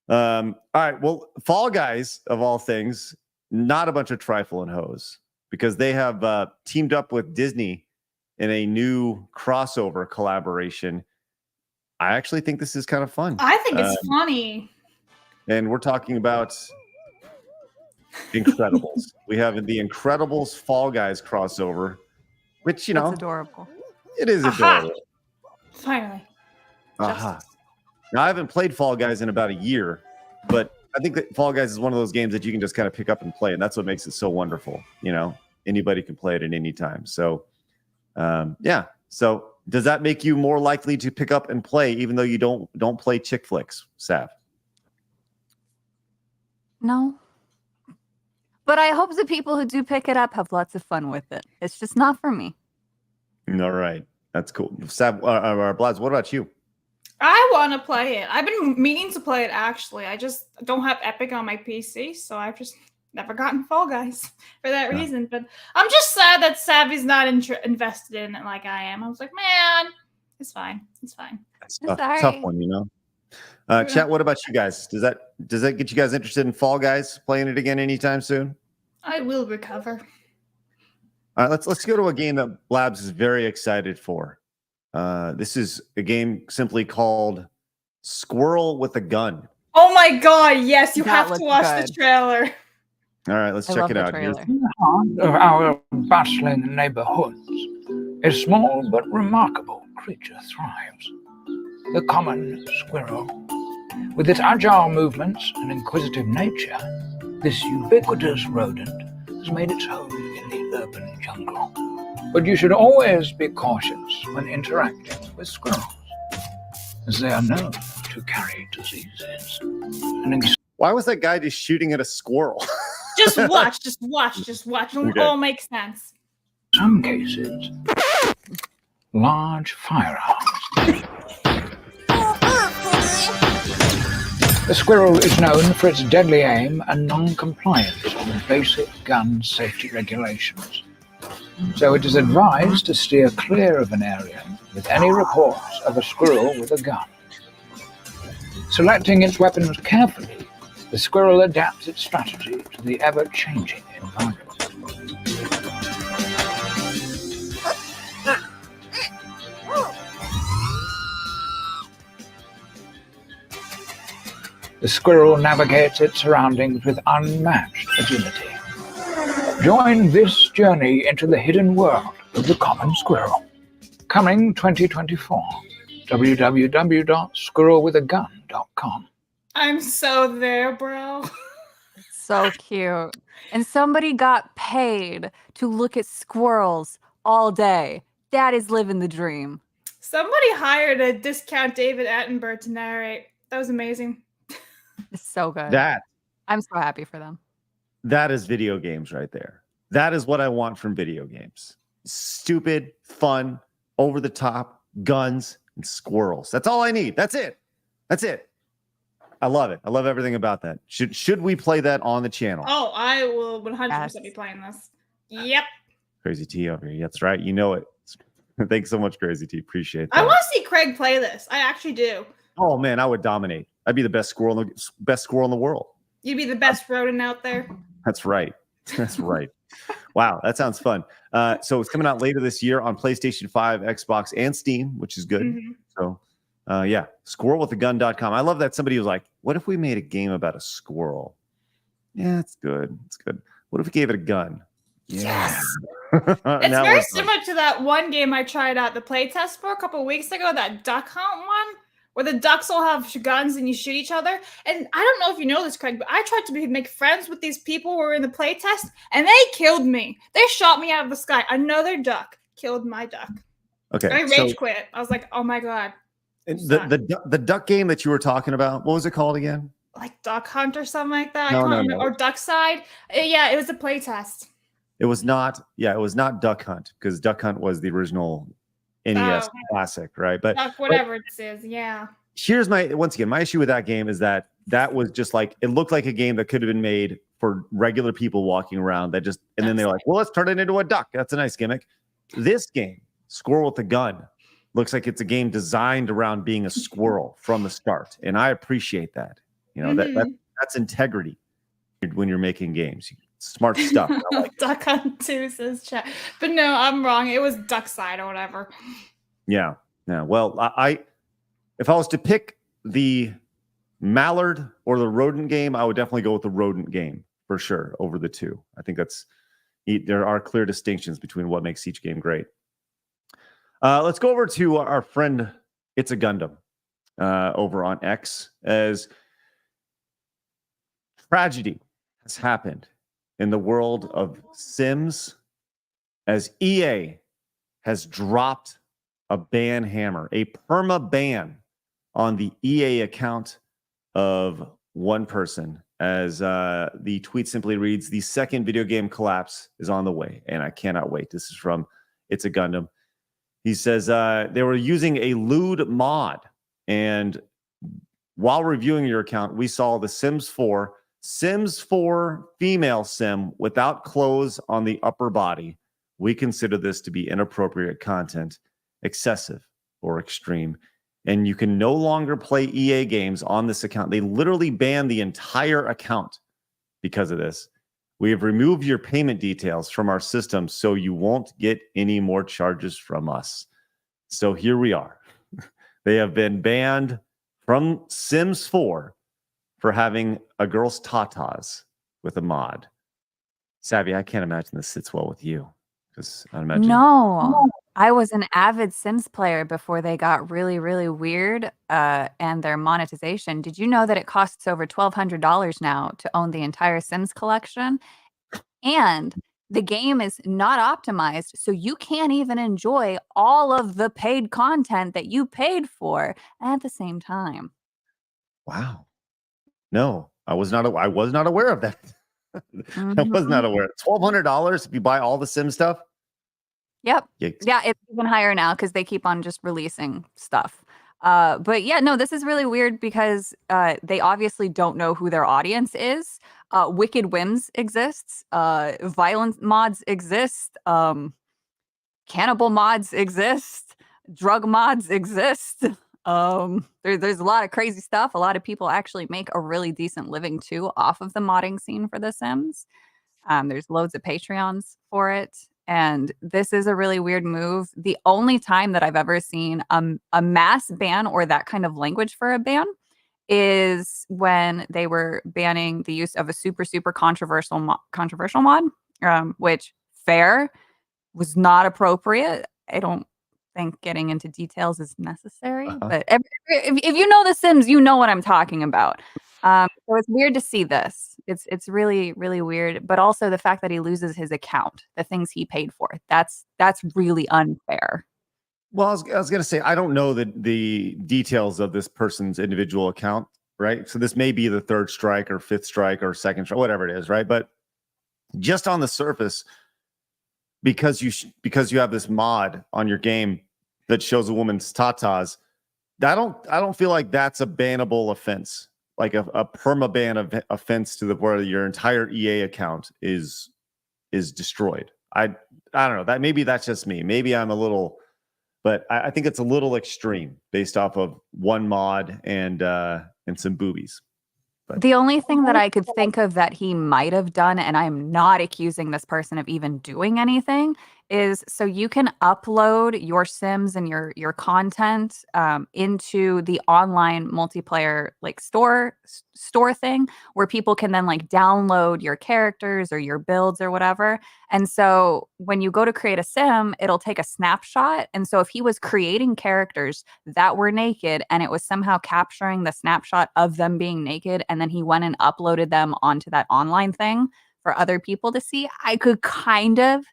All right. Well, Fall Guys, of all things, not a bunch of trifling hose, because they have teamed up with Disney in a new crossover collaboration. I actually think this is kind of fun. I think it's funny. And we're talking about Incredibles. We have the Incredibles Fall Guys crossover, which, you know, That's adorable. it is Aha! adorable. Finally. Aha. Justice. Now, I haven't played Fall Guys in about a year, but I think that Fall Guys is one of those games that you can just kind of pick up and play, and that's what makes it so wonderful. You know, anybody can play it at any time. So, yeah. So, does that make you more likely to pick up and play, even though you don't play chick flicks, Sav? No. But I hope the people who do pick it up have lots of fun with it. It's just not for me. All right, that's cool. Sav, Blabs, what about you? I want to play it. I've been meaning to play it, actually. I just don't have Epic on my PC, so I've just never gotten Fall Guys for that reason. But I'm just sad that Savvy's not invested in it like I am. I was like, man, it's fine. It's fine. That's tough one, you know. Chat, what about you guys? Does that get you guys interested in Fall Guys, playing it again anytime soon? I will recover. All right, let's go to a game that Blabs is very excited for. This is a game simply called Squirrel with a Gun. Oh my god, yes, you have to looks watch good. the trailer. All right, let's I check love it the out. trailer. In the heart of our bustling neighborhoods, a small but remarkable creature thrives. The common squirrel. With its agile movements and inquisitive nature, this ubiquitous rodent has made its home in the urban jungle. But you should always be cautious when interacting with squirrels, as they are known to carry diseases. Why was that guy just shooting at a squirrel? Just watch. It'll Okay. all make sense. In some cases, large firearms. The squirrel is known for its deadly aim and non-compliance with basic gun safety regulations. So it is advised to steer clear of an area with any reports of a squirrel with a gun. Selecting its weapons carefully, the squirrel adapts its strategy to the ever-changing environment. The squirrel navigates its surroundings with unmatched agility. Join this journey into the hidden world of the common squirrel. Coming 2024. www.squirrelwithagun.com. I'm so there, bro. So cute. And somebody got paid to look at squirrels all day. That is living the dream. Somebody hired a discount David Attenborough to narrate. That was amazing. It's so good. I'm so happy for them. That is video games right there. That is what I want from video games. Stupid, fun, over the top, guns, and squirrels. That's all I need. That's it. I love it. I love everything about that. Should we play that on the channel? Oh, I will 100% be playing this. Yep. Crazy T over here. That's right. You know it. Thanks so much, Crazy T. Appreciate that. I want to see Craig play this. I actually do. Oh man, I would dominate. I'd be the best squirrel in the world. You'd be the best rodent out there. That's right. That's right. Wow, that sounds fun. So it's coming out later this year on PlayStation 5, Xbox, and Steam, which is good. Mhm. So yeah, squirrelwithagun.com. I love that somebody was like, what if we made a game about a squirrel? Yeah, it's good. It's good. What if we gave it a gun? Yes. It's It's very similar to that one game I tried out the playtest for a couple weeks ago, that duck hunt one, where the ducks all have guns and you shoot each other. And I don't know if you know this, Craig, but I tried to make friends with these people who were in the playtest, and they killed me. They shot me out of the sky. Another duck killed my duck. Okay. I rage quit. I was like, oh my God. The duck game that you were talking about, what was it called again? Like Duck Hunt or something like that. No, I can't no, remember. no. Or Duck Side. Yeah, it was a playtest. It was not. Yeah, it was not Duck Hunt, because Duck Hunt was the original NES classic, right? But Duck, whatever it is. Yeah. here's my issue with that game is that was just like, it looked like a game that could have been made for regular people walking around that just, and then they're like, well, let's turn it into a duck. That's a nice gimmick. This game, Squirrel with a Gun, looks like it's a game designed around being a squirrel from the start. And I appreciate that. You know, that's integrity when you're making games. Smart stuff. I like Duck Hunt 2 says chat. But no, I'm wrong. It was Duck Side or whatever. Yeah. Well, if I was to pick the mallard or the rodent game, I would definitely go with the rodent game for sure over the two. I think there are clear distinctions between what makes each game great. Let's go over to our friend It's a Gundam over on X, as tragedy has happened in the world of Sims, as EA has dropped a ban hammer, a perma ban on the EA account of one person, as the tweet simply reads, "The second video game collapse is on the way, and I cannot wait." This is from It's a Gundam. He says they were using a lewd mod, and while reviewing your account, we saw the Sims 4 female sim without clothes on the upper body. We consider this to be inappropriate content, excessive or extreme, and you can no longer play EA games on this account. They literally banned the entire account because of this. We have removed your payment details from our system so you won't get any more charges from us. So here we are. They have been banned from Sims 4 for having a girl's tatas with a mod. Savvy, I can't imagine this sits well with you. Because I imagine. No, I was an avid Sims player before they got really, really weird and their monetization. Did you know that it costs over $1,200 now to own the entire Sims collection? And the game is not optimized, so you can't even enjoy all of the paid content that you paid for at the same time. Wow. No, I was not aware of that. I was not aware. $1,200 if you buy all the Sim stuff? Yep. Yikes. Yeah, it's even higher now because they keep on just releasing stuff. But yeah, no, this is really weird because they obviously don't know who their audience is. Wicked Whims exists. Violent mods exist. Cannibal mods exist. Drug mods exist. There's a lot of crazy stuff. A lot of people actually make a really decent living too off of the modding scene for The Sims. There's loads of Patreons for it. And this is a really weird move. The only time that I've ever seen a mass ban or that kind of language for a ban is when they were banning the use of a super controversial mod, which fair was not appropriate. I don't think getting into details is necessary, but if you know The Sims, you know what I'm talking about. So it's weird to see this. It's really, really weird. But also the fact that he loses his account, the things he paid for, that's really unfair. Well, I was going to say, I don't know the details of this person's individual account, right? So this may be the third strike or fifth strike or second strike, whatever it is, right? But just on the surface, because you have this mod on your game that shows a woman's tatas, I don't feel like that's a bannable offense. Like a perma ban of offense to the where your entire EA account is destroyed. I don't know. That maybe that's just me. Maybe I'm a little, but I think it's a little extreme based off of one mod and some boobies. But the only thing that I could think of that he might have done, and I'm not accusing this person of even doing anything, is so you can upload your Sims and your content into the online multiplayer like store thing where people can then like download your characters or your builds or whatever. And so when you go to create a Sim, it'll take a snapshot. And so if he was creating characters that were naked and it was somehow capturing the snapshot of them being naked, and then he went and uploaded them onto that online thing for other people to see, I could kind of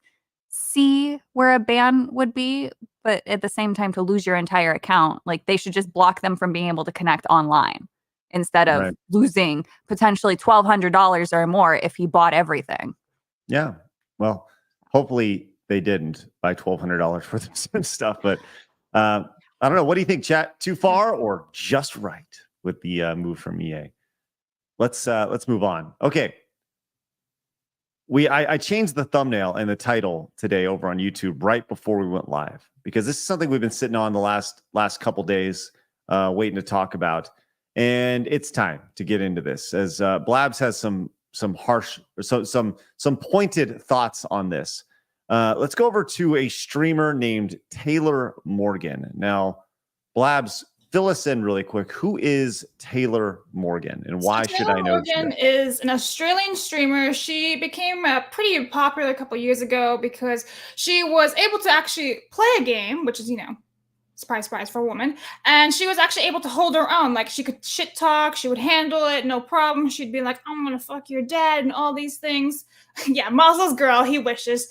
see where a ban would be, but at the same time, to lose your entire account, like they should just block them from being able to connect online instead of losing potentially $1,200 or more if he bought everything. Yeah, well, hopefully they didn't buy $1,200 for the stuff, but I don't know. What do you think, chat? Too far or just right with the move from EA? Let's move on. Okay. I changed the thumbnail and the title today over on YouTube right before we went live, because this is something we've been sitting on the last couple days waiting to talk about, and it's time to get into this, as Blabs has some harsh, some pointed thoughts on this. Let's go over to a streamer named Taylor Morgan. Now, Blabs, fill us in really quick. Who is Taylor Morgan, and why should I know? Taylor Morgan is an Australian streamer. She became pretty popular a couple years ago because she was able to actually play a game, which is, surprise, surprise for a woman. And she was actually able to hold her own. Like, she could shit talk. She would handle it. No problem. She'd be like, I'm going to fuck your dad and all these things. Yeah, Muzzle's girl. He wishes.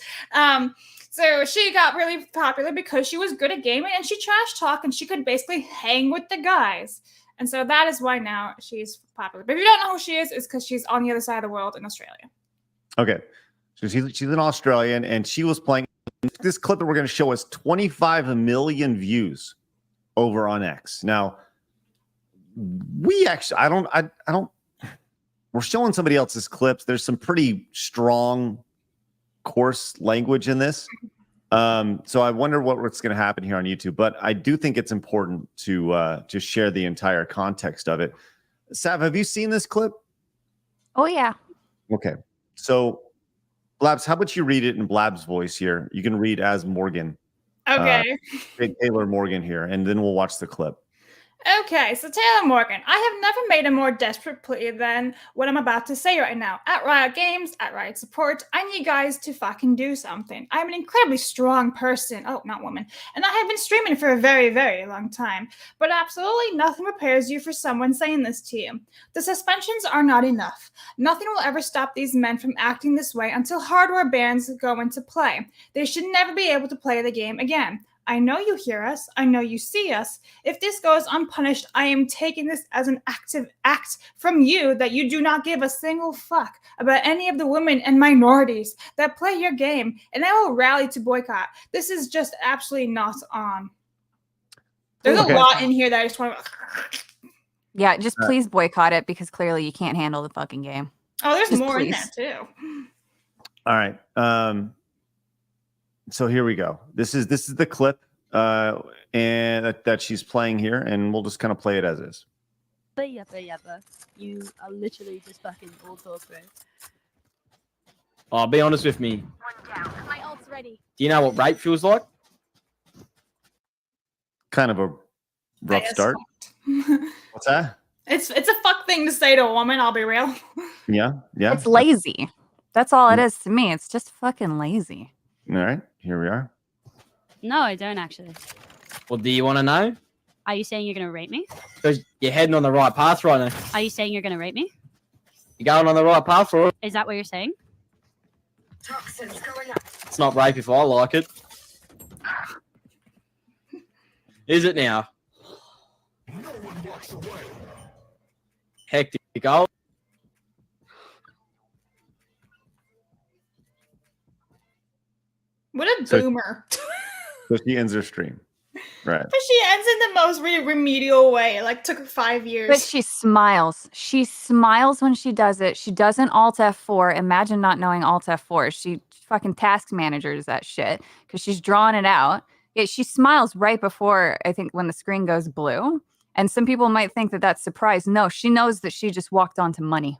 So she got really popular because she was good at gaming and she trash talk and she could basically hang with the guys. And so that is why now she's popular. But if you don't know who she is, it's because she's on the other side of the world in Australia. Okay. So she's an Australian and she was playing. This clip that we're going to show us 25 million views over on X. Now, we actually, I don't, we're showing somebody else's clips. There's some pretty strong, coarse language in this. So I wonder what's going to happen here on YouTube, but I do think it's important to just share the entire context of it. Sav, have you seen this clip? Oh, yeah. Okay. So Blabs, how about you read it in Blabs' voice here? You can read as Morgan. Okay. Taylor Morgan here, and then we'll watch the clip. Okay, so Taylor Morgan, I have never made a more desperate plea than what I'm about to say right now. At Riot Games, at Riot Support, I need you guys to fucking do something. I'm an incredibly strong person. Oh, not woman. And I have been streaming for a very, very long time. But absolutely nothing prepares you for someone saying this to you. The suspensions are not enough. Nothing will ever stop these men from acting this way until hardware bans go into play. They should never be able to play the game again. I know you hear us. I know you see us. If this goes unpunished, I am taking this as an active act from you that you do not give a single fuck about any of the women and minorities that play your game, and I will rally to boycott. This is just absolutely not on. There's a lot in here that I just want to... Yeah, just please boycott it because clearly you can't handle the fucking game. Oh, there's Just more please. in there too. All right. So here we go. This is the clip and that she's playing here, and we'll just kind of play it as is. Yabba. You are literally just fucking all talk, bro. Oh, be honest with me. My ult's ready. Do you know what rape feels like? Kind of a rough start. What's that? It's a fuck thing to say to a woman, I'll be real. Yeah. It's lazy. That's all it is to me. It's just fucking lazy. All right, here we are. No, I don't actually. Well, do you want to know? Are you saying you're going to rape me? Because you're heading on the right path right now. Are you saying you're going to rape me? You're going on the right path for it. Is that what you're saying? Toxins going up. It's not rape if I like it. Is it now? Hectic goal. What a boomer. So she ends her stream. Right. But she ends in the most remedial way. It like took her 5 years. But she smiles. She smiles when she does it. She doesn't Alt F4. Imagine not knowing Alt F4. She fucking task managers that shit because she's drawing it out. Yeah, she smiles right before, I think, when the screen goes blue. And some people might think that that's surprise. No, she knows that she just walked onto money.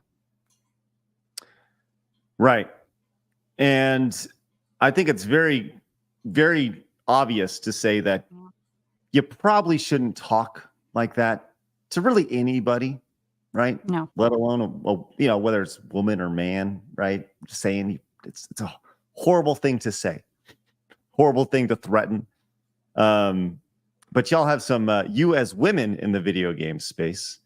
Right. And I think it's very, very obvious to say that you probably shouldn't talk like that to really anybody, right? No. Let alone, whether it's woman or man, right? Just saying it's a horrible thing to say, horrible thing to threaten. But y'all have some, you as women in the video game space.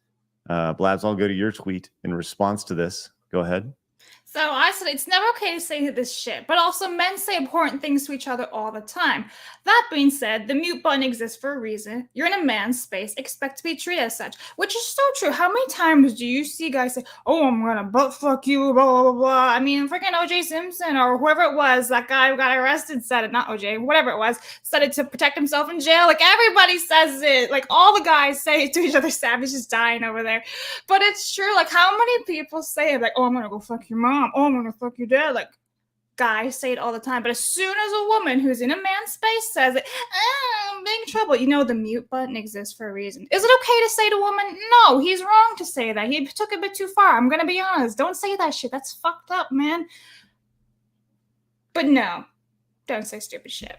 Blabs, I'll go to your tweet in response to this. Go ahead. So I said it's never okay to say this shit, but also men say important things to each other all the time. That being said, the mute button exists for a reason. You're in a man's space, expect to be treated as such, which is so true. How many times do you see guys say, oh, I'm gonna butt fuck you, blah, blah, blah, blah. I mean, freaking OJ Simpson or whoever it was, that guy who got arrested said it, not OJ, whatever it was, said it to protect himself in jail. Like everybody says it, like all the guys say it to each other. Savage is dying over there. But it's true, like how many people say it, like, oh, I'm gonna go fuck your mom. Oh, I'm gonna fuck your dad. Like guys say it all the time, but as soon as a woman who's in a man's space says it, I'm in trouble. The mute button exists for a reason. Is it okay to say to a woman, no, he's wrong to say that. He took it a bit too far. I'm gonna be honest. Don't say that shit. That's fucked up, man. But no, don't say stupid shit.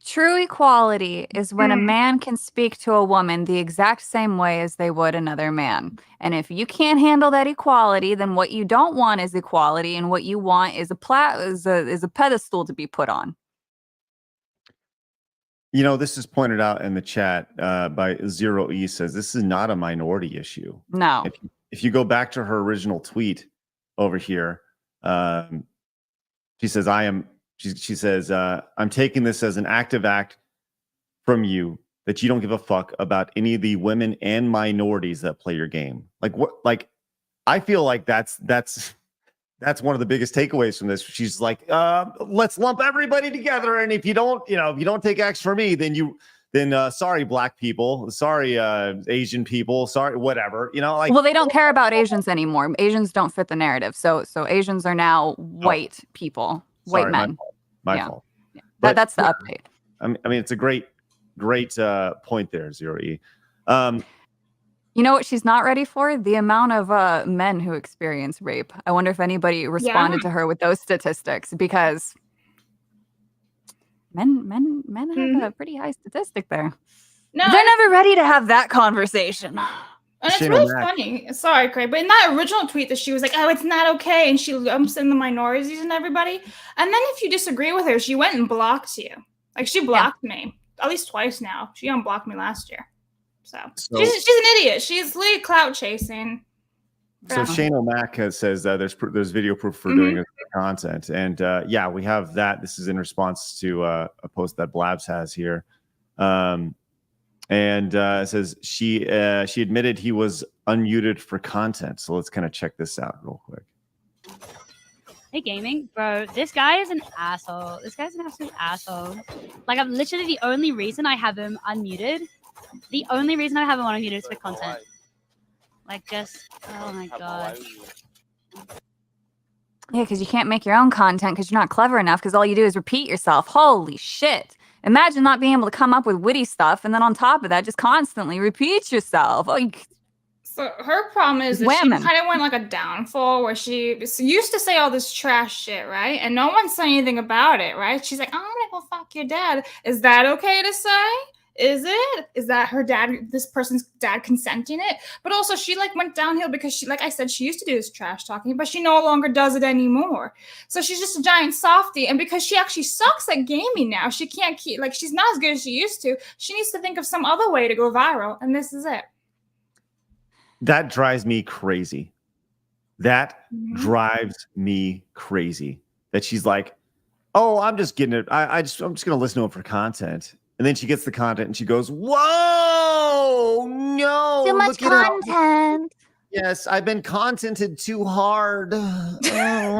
True equality is when a man can speak to a woman the exact same way as they would another man. And if you can't handle that equality, then what you don't want is equality, and what you want is a pedestal to be put on. You know, this is pointed out in the chat by Zero E says this is not a minority issue. No. If you go back to her original tweet over here, she says, she says, I'm taking this as an active act from you that you don't give a fuck about any of the women and minorities that play your game. Like what? Like, I feel like that's one of the biggest takeaways from this. She's like, let's lump everybody together, and if you don't take X for me, then sorry, black people, sorry, Asian people, sorry, whatever. Like, well, they don't care about Asians anymore. Asians don't fit the narrative. So Asians are now white people, white men. My fault. Yeah. But that's the update. I mean, it's a great point there, Zero E. You know what she's not ready for? The amount of men who experience rape. I wonder if anybody responded to her with those statistics, because men have a pretty high statistic there. No, they're never ready to have that conversation. And it's really funny. Sorry, Craig, but in that original tweet that she was like, "Oh, it's not okay," and she lumps in the minorities and everybody. And then if you disagree with her, she went and blocked you. Like, she blocked me at least twice now. She unblocked me last year. So she's an idiot. She's literally clout chasing. So Shane O'Mac says there's video proof for doing content, and we have that. This is in response to a post that Blabs has here, and it says she admitted he was unmuted for content. So let's kind of check this out real quick. Hey, gaming, bro, this guy is an asshole. This guy's an absolute asshole. Like, I'm literally the only reason I have him unmuted. The only reason I have him unmuted is for content. Like, just, oh my god. Yeah, because you can't make your own content because you're not clever enough, because all you do is repeat yourself. Holy shit. Imagine not being able to come up with witty stuff, and then on top of that, just constantly repeat yourself. So her problem is that she kind of went like a downfall where she used to say all this trash shit, right? And no one said anything about it, right? She's like, I'm gonna go fuck your dad. Is that okay to say? Is it? Is that her dad, this person's dad, consenting it? But also she like went downhill because she, like I said, she used to do this trash talking, but she no longer does it anymore. So she's just a giant softie. And because she actually sucks at gaming now, she can't keep, like, she's not as good as she used to. She needs to think of some other way to go viral. And this is it. That drives me crazy. That drives me crazy. That she's like, oh, I'm just getting it. I'm just going to listen to it for content. And then she gets the content and she goes, whoa, no. Too much content. Yes, I've been contented too hard. Yeah.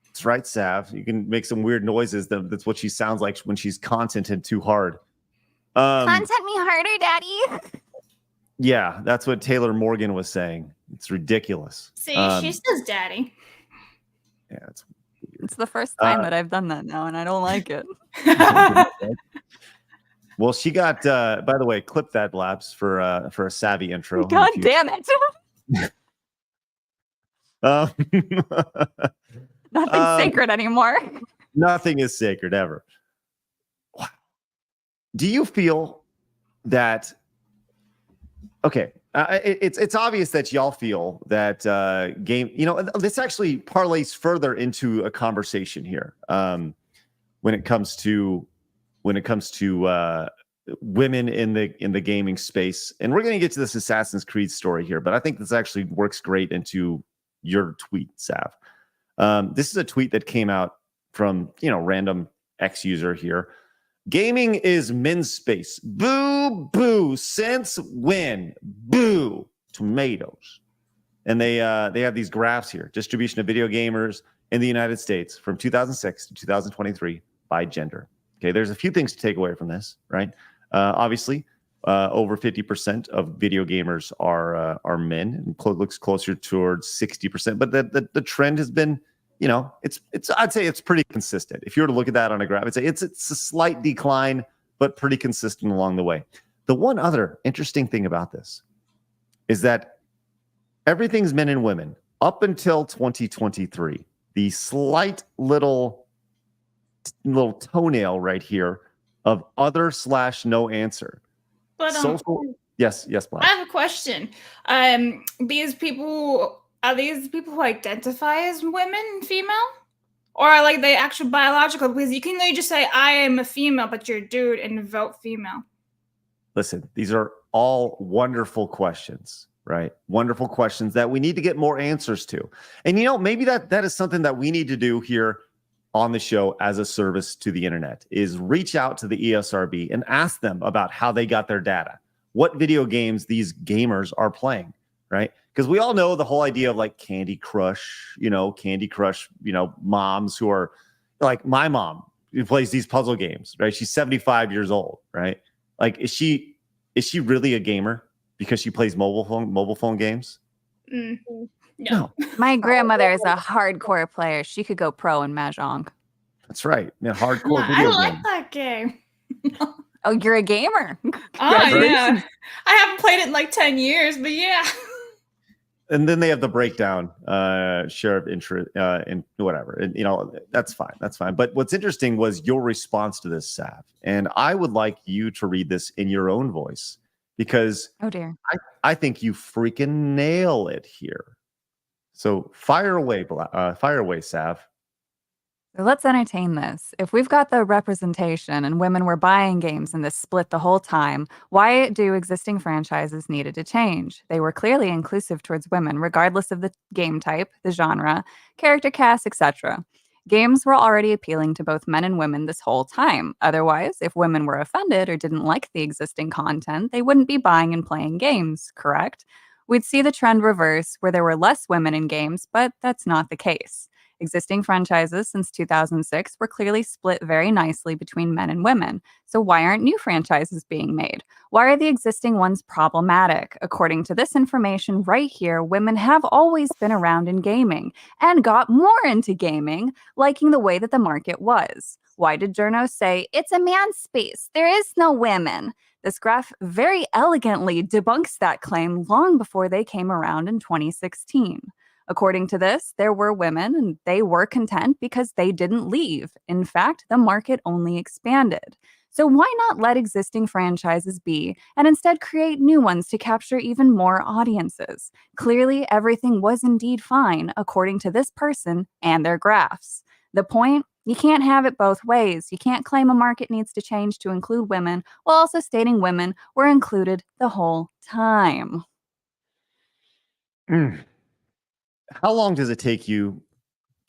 That's right, Sav. You can make some weird noises. That's what she sounds like when she's contented too hard. Content me harder, Daddy. Yeah, that's what Taylor Morgan was saying. It's ridiculous. See, she says daddy. Yeah, it's the first time that I've done that now, and I don't like it. Well, she got, by the way, clip that, Blabs, for a savvy intro. God damn it. Nothing's sacred anymore. Nothing is sacred ever. Wow. Do you feel that... Okay, it's obvious that y'all feel that game. This actually parlays further into a conversation here when it comes to women in the gaming space, and we're going to get to this Assassin's Creed story here. But I think this actually works great into your tweet, Sav. This is a tweet that came out from random X user here. Gaming is men's space. Boo, boo. Since when? Boo. Tomatoes. And they have these graphs here. Distribution of video gamers in the United States from 2006 to 2023 by gender. Okay, there's a few things to take away from this, right? Obviously, over 50% of video gamers are men, and looks closer towards 60%. But the trend has been, I'd say it's pretty consistent. If you were to look at that on a graph, I'd say it's a slight decline, but pretty consistent along the way. The one other interesting thing about this is that everything's men and women up until 2023. The slight little little toenail right here of other/no answer. But Social. Yes, Blabs. I have a question. These people are these people who identify as women, female, or are like they actual biological? Because you can literally just say I am a female, but you're a dude and vote female. Listen, these are all wonderful questions, right? Wonderful questions that we need to get more answers to. And maybe that is something that we need to do here on the show as a service to the internet, is reach out to the ESRB and ask them about how they got their data, what video games these gamers are playing, right? Because we all know the whole idea of like Candy Crush, moms who are like my mom who plays these puzzle games, right? She's 75 years old, right? Like, is she really a gamer because she plays mobile phone games? Mm-hmm. No. My grandmother is a hardcore player. She could go pro in Mahjong. That's right. Hardcore I video like game. that game. Oh, you're a gamer. Oh yeah. I haven't played it in like 10 years, but yeah. And then they have the breakdown, share of interest, and whatever. And that's fine. That's fine. But what's interesting was your response to this, Sav. And I would like you to read this in your own voice, because oh dear, I think you freaking nail it here. So fire away, Sav. So let's entertain this. If we've got the representation and women were buying games in this split the whole time, why do existing franchises needed to change? They were clearly inclusive towards women, regardless of the game type, the genre, character cast, etc. Games were already appealing to both men and women this whole time. Otherwise, if women were offended or didn't like the existing content, they wouldn't be buying and playing games, correct? We'd see the trend reverse, where there were less women in games, but that's not the case. Existing franchises since 2006 were clearly split very nicely between men and women. So why aren't new franchises being made? Why are the existing ones problematic? According to this information right here, women have always been around in gaming and got more into gaming, liking the way that the market was. Why did journos say, it's a man's space, there is no women? This graph very elegantly debunks that claim long before they came around in 2016. According to this, there were women and they were content because they didn't leave. In fact, the market only expanded. So why not let existing franchises be and instead create new ones to capture even more audiences? Clearly, everything was indeed fine, according to this person and their graphs. The point? You can't have it both ways. You can't claim a market needs to change to include women while also stating women were included the whole time. How long does it take you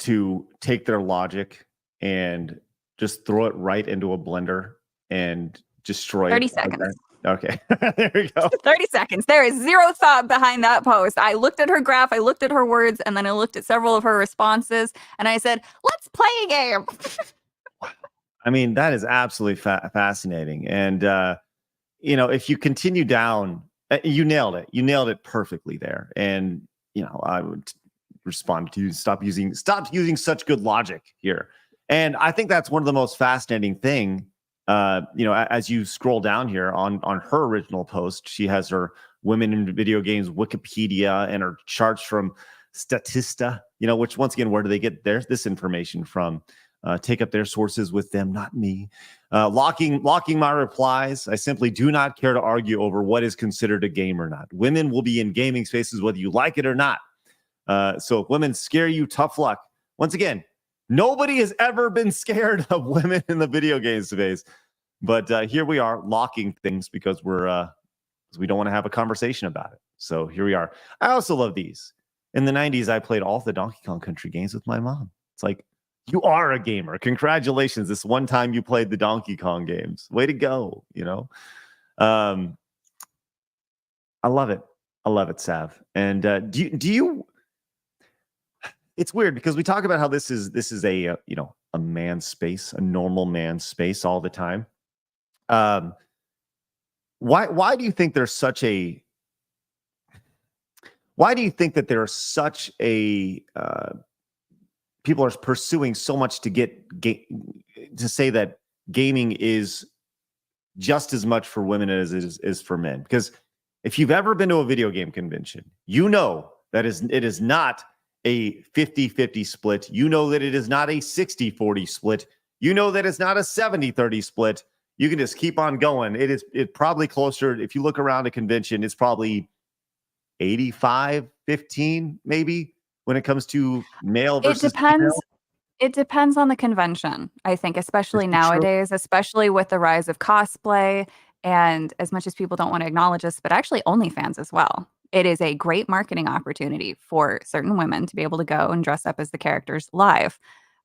to take their logic and just throw it right into a blender and destroy 30 it? seconds. Okay. There we go. 30 seconds. There is zero thought behind that post. I looked at her graph, I looked at her words, and then I looked at several of her responses, and I said, let's play a game. I mean, that is absolutely fascinating. And, if you continue down, you nailed it. You nailed it perfectly there. And, I would respond to you, stop using such good logic here. And I think that's one of the most fascinating thing. As you scroll down here on her original post, she has her women in video games Wikipedia and her charts from Statista, which once again, where do they get this information from? Take up their sources with them, not me. Locking my replies. I simply do not care to argue over what is considered a game or not. Women will be in gaming spaces whether you like it or not. So if women scare you, tough luck. Once again, nobody has ever been scared of women in the video game space. But here we are locking things because we don't want to have a conversation about it. So here we are. I also love these. In the 90s, I played all the Donkey Kong Country games with my mom. It's like, you are a gamer. Congratulations. This one time you played the Donkey Kong games. Way to go, I love it. I love it, Sav. And do you it's weird because we talk about how this is a man's space, a normal man's space all the time. Why do you think there's such a people are pursuing so much to to say that gaming is just as much for women as it is for men? Because if you've ever been to a video game convention, that it is not a 50-50 split. You know that it is not a 60-40 split. you know that it's not a 70-30 split. You can just keep on going. It's probably closer. If you look around a convention, it's probably 85-15 maybe when it comes to male versus female. It depends on the convention, I think, especially nowadays, especially with the rise of cosplay. And as much as people don't want to acknowledge this, but actually OnlyFans as well. It is a great marketing opportunity for certain women to be able to go and dress up as the characters live.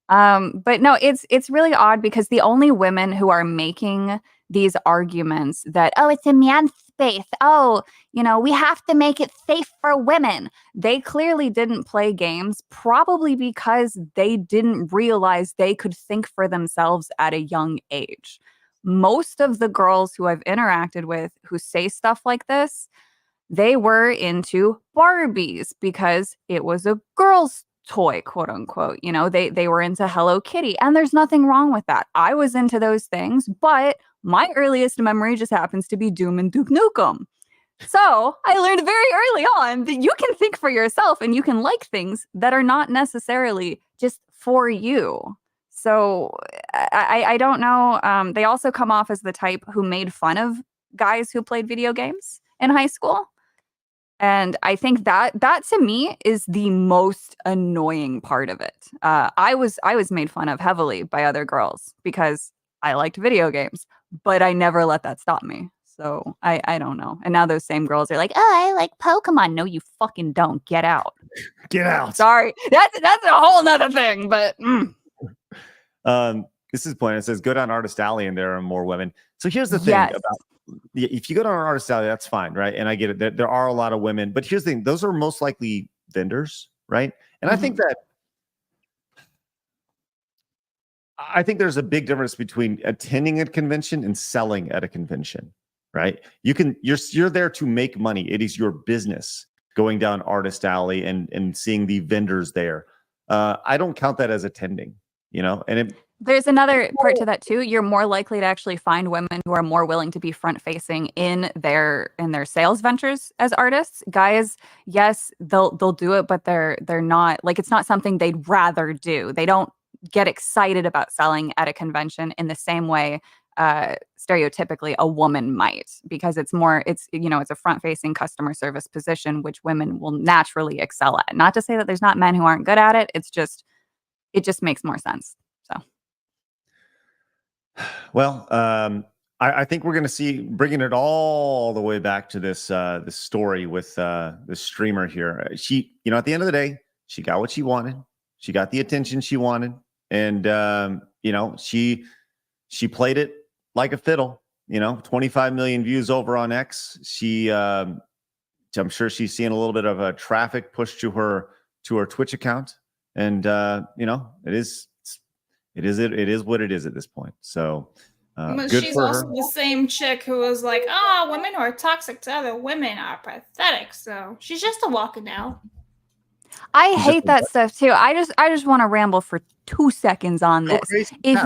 But no, it's really odd because the only women who are making these arguments that, oh, it's a man's space. Oh, we have to make it safe for women. They clearly didn't play games, probably because they didn't realize they could think for themselves at a young age. Most of the girls who I've interacted with who say stuff like this, they were into Barbies because it was a girl's toy, quote unquote. They were into Hello Kitty, and there's nothing wrong with that. I was into those things, but my earliest memory just happens to be Doom and Duke Nukem. So I learned very early on that you can think for yourself and you can like things that are not necessarily just for you. So I don't know. They also come off as the type who made fun of guys who played video games in high school. And I think that to me is the most annoying part of it. I was made fun of heavily by other girls because I liked video games, but I never let that stop me. So I don't know. And now those same girls are like, oh, I like Pokemon. No, you fucking don't. Get out. Get out. Sorry. That's a whole nother thing, but this is point. It says go down Artist Alley and there are more women. So here's the thing about if you go down an Artist Alley, that's fine, right? And I get it. There are a lot of women, but here's the thing: those are most likely vendors, right? And I think there's a big difference between attending a convention and selling at a convention, right? You're there to make money. It is your business going down Artist Alley and seeing the vendors there. I don't count that as attending, and there's another part to that too. You're more likely to actually find women who are more willing to be front facing in their sales ventures as artists. Guys, yes, they'll do it, but they're not, like, it's not something they'd rather do. They don't get excited about selling at a convention in the same way stereotypically a woman might, because it's a front facing customer service position which women will naturally excel at. Not to say that there's not men who aren't good at it. It just makes more sense. Well, I think we're going to see, bringing it all the way back to this story with this streamer here. She, at the end of the day, she got what she wanted. She got the attention she wanted, and she played it like a fiddle. 25 million views over on X. I'm sure she's seeing a little bit of a traffic push to her Twitch account, and it is what it is at this point. So good she's for also her. the same chick who was like, oh, women who are toxic to other women are pathetic. So she's just a walking out. I hate that stuff too. I just want to ramble for 2 seconds on this. If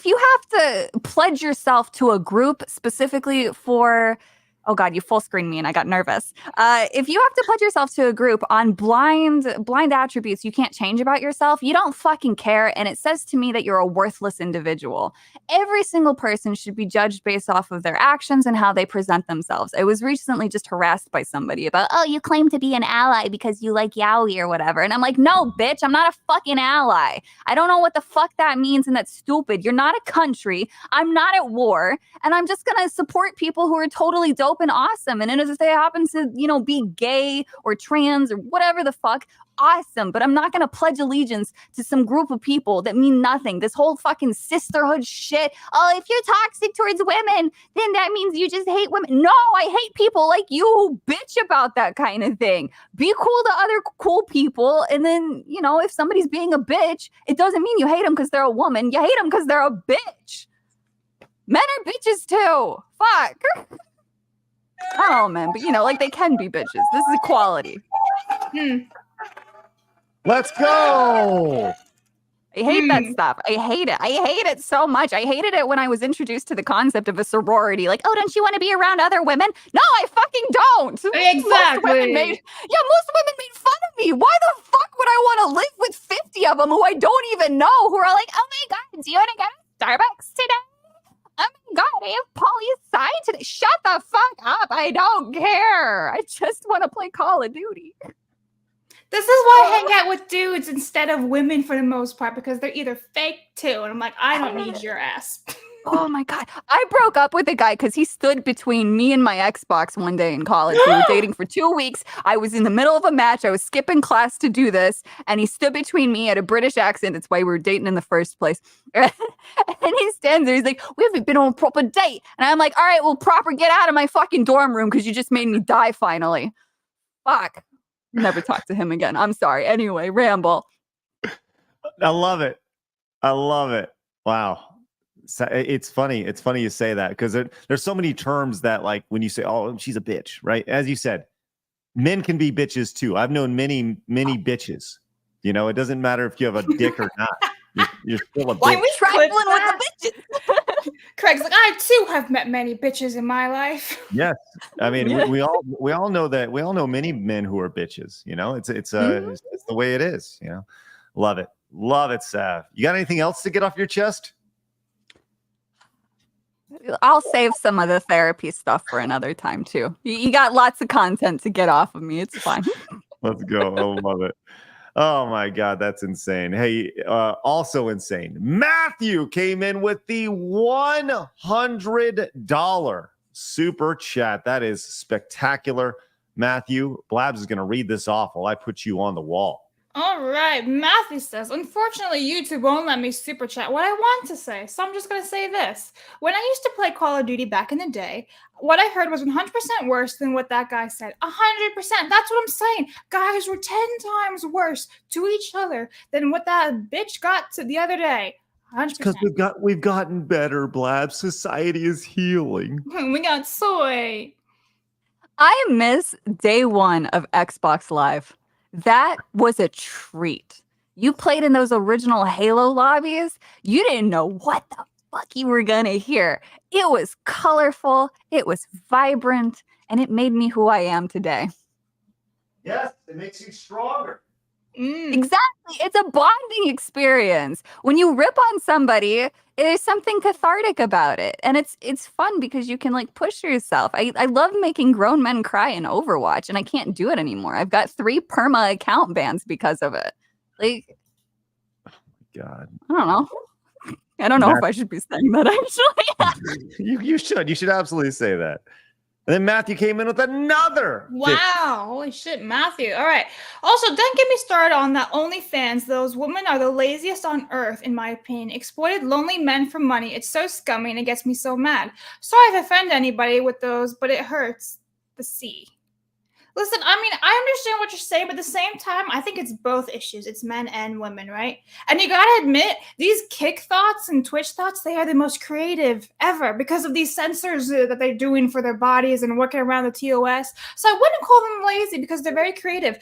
you have to pledge yourself to a group specifically for, oh God, you full screened me and I got nervous. If you have to pledge yourself to a group on blind attributes you can't change about yourself, you don't fucking care. And it says to me that you're a worthless individual. Every single person should be judged based off of their actions and how they present themselves. I was recently just harassed by somebody about, oh, you claim to be an ally because you like yaoi or whatever. And I'm like, no, bitch, I'm not a fucking ally. I don't know what the fuck that means, and that's stupid. You're not a country. I'm not at war. And I'm just going to support people who are totally dope and awesome. And if they happen to, be gay or trans or whatever the fuck, awesome. But I'm not going to pledge allegiance to some group of people that mean nothing. This whole fucking sisterhood shit. Oh, if you're toxic towards women, then that means you just hate women. No, I hate people like you who bitch about that kind of thing. Be cool to other cool people. And then, if somebody's being a bitch, it doesn't mean you hate them because they're a woman. You hate them because they're a bitch. Men are bitches too. Fuck. Not all men, but they can be bitches. This is equality. Let's go. I hate that stuff. I hate it. I hate it so much. I hated it when I was introduced to the concept of a sorority. Like, oh, don't you want to be around other women? No, I fucking don't. Exactly. Most women made fun of me. Why the fuck would I want to live with 50 of them who I don't even know, who are like, oh my God, do you want to go to Starbucks today? Oh my God, I have poli-sci today. Shut the fuck up. I don't care. I just want to play Call of Duty. This is why I hang out with dudes instead of women for the most part, because they're either fake too, and I'm like, I don't need your ass. Oh my God. I broke up with a guy because he stood between me and my Xbox one day in college. We were dating for 2 weeks. I was in the middle of a match. I was skipping class to do this, and he stood between me, at a British accent. That's why we were dating in the first place. And he stands there. He's like, we haven't been on a proper date. And I'm like, all right, well, proper, get out of my fucking dorm room because you just made me die finally. Fuck. Never talk to him again. I'm sorry. Anyway, ramble. I love it. I love it. Wow. It's funny. It's funny you say that because there's so many terms that, like, when you say, oh, she's a bitch, right? As you said, men can be bitches too. I've known many bitches. You know, it doesn't matter if you have a dick or not. You're still a bitch. Why we trifling with the bitches? Craig's like, I too have met many bitches in my life. Yes, I mean, we all know that. We all know many men who are bitches. You know, it's the way it is. You know, love it, Sav. You got anything else to get off your chest? I'll save some of the therapy stuff for another time too. You got lots of content to get off of me. It's fine. Let's go. I love it. Oh my God, that's insane. Hey, also insane. Matthew came in with the $100 super chat. That is spectacular. Matthew, Blabs is going to read this off while I put you on the wall. All right. Matthew says, unfortunately, YouTube won't let me super chat what I want to say. So I'm just going to say this. When I used to play Call of Duty back in the day, what I heard was 100% worse than what that guy said. 100%. That's what I'm saying. Guys were 10 times worse to each other than what that bitch got to the other day. 100%. Because we've gotten better, Blab. Society is healing. We got soy. I miss day one of Xbox Live. That was a treat. You played in those original Halo lobbies. You didn't know what the fuck you were gonna hear. It was colorful, it was vibrant, and it made me who I am today. Yes, it makes you stronger. Exactly. It's a bonding experience. When you rip on somebody, there's something cathartic about it. And it's fun because you can, like, push yourself. I love making grown men cry in Overwatch, and I can't do it anymore. I've got 3 perma account bans because of it. Like, oh my God. I don't know. I don't know if I should be saying that, actually. You should. You should absolutely say that. And then Matthew came in with another. Wow. Holy shit, Matthew. All right. Also, don't get me started on that OnlyFans. Those women are the laziest on earth, in my opinion. Exploited lonely men for money. It's so scummy and it gets me so mad. Sorry if I offend anybody with those, but it hurts to see. Listen, I mean, I understand what you're saying, but at the same time, I think it's both issues. It's men and women, right? And you gotta admit, these kick thoughts and Twitch thoughts, they are the most creative ever because of these sensors that they're doing for their bodies and working around the TOS. So I wouldn't call them lazy because they're very creative.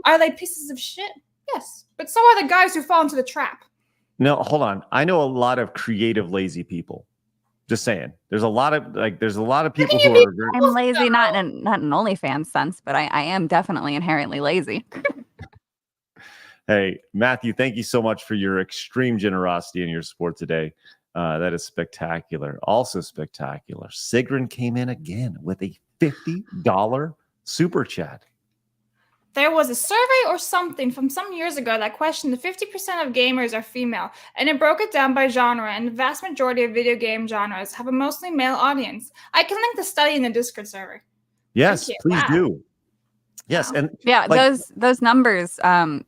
Are they pieces of shit? Yes. But so are the guys who fall into the trap. No, hold on. I know a lot of creative lazy people. Just saying. There's a lot of people who are. I'm lazy, not in an OnlyFans sense, but I am definitely inherently lazy. Hey, Matthew, thank you so much for your extreme generosity and your support today. That is spectacular. Also spectacular. Sigrun came in again with a $50 super chat. There was a survey or something from some years ago that questioned the 50% of gamers are female, and it broke it down by genre, and the vast majority of video game genres have a mostly male audience. I can link the study in the Discord server. Yes, please do. Yes, and yeah, like, those numbers,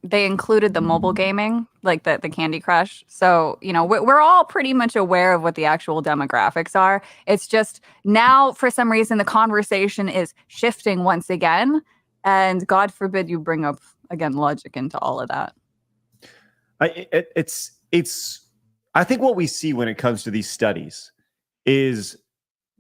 they included the mobile gaming, like the Candy Crush. So, you know, we're all pretty much aware of what the actual demographics are. It's just now, for some reason, the conversation is shifting once again. And God forbid you bring up, again, logic into all of that. I think what we see when it comes to these studies is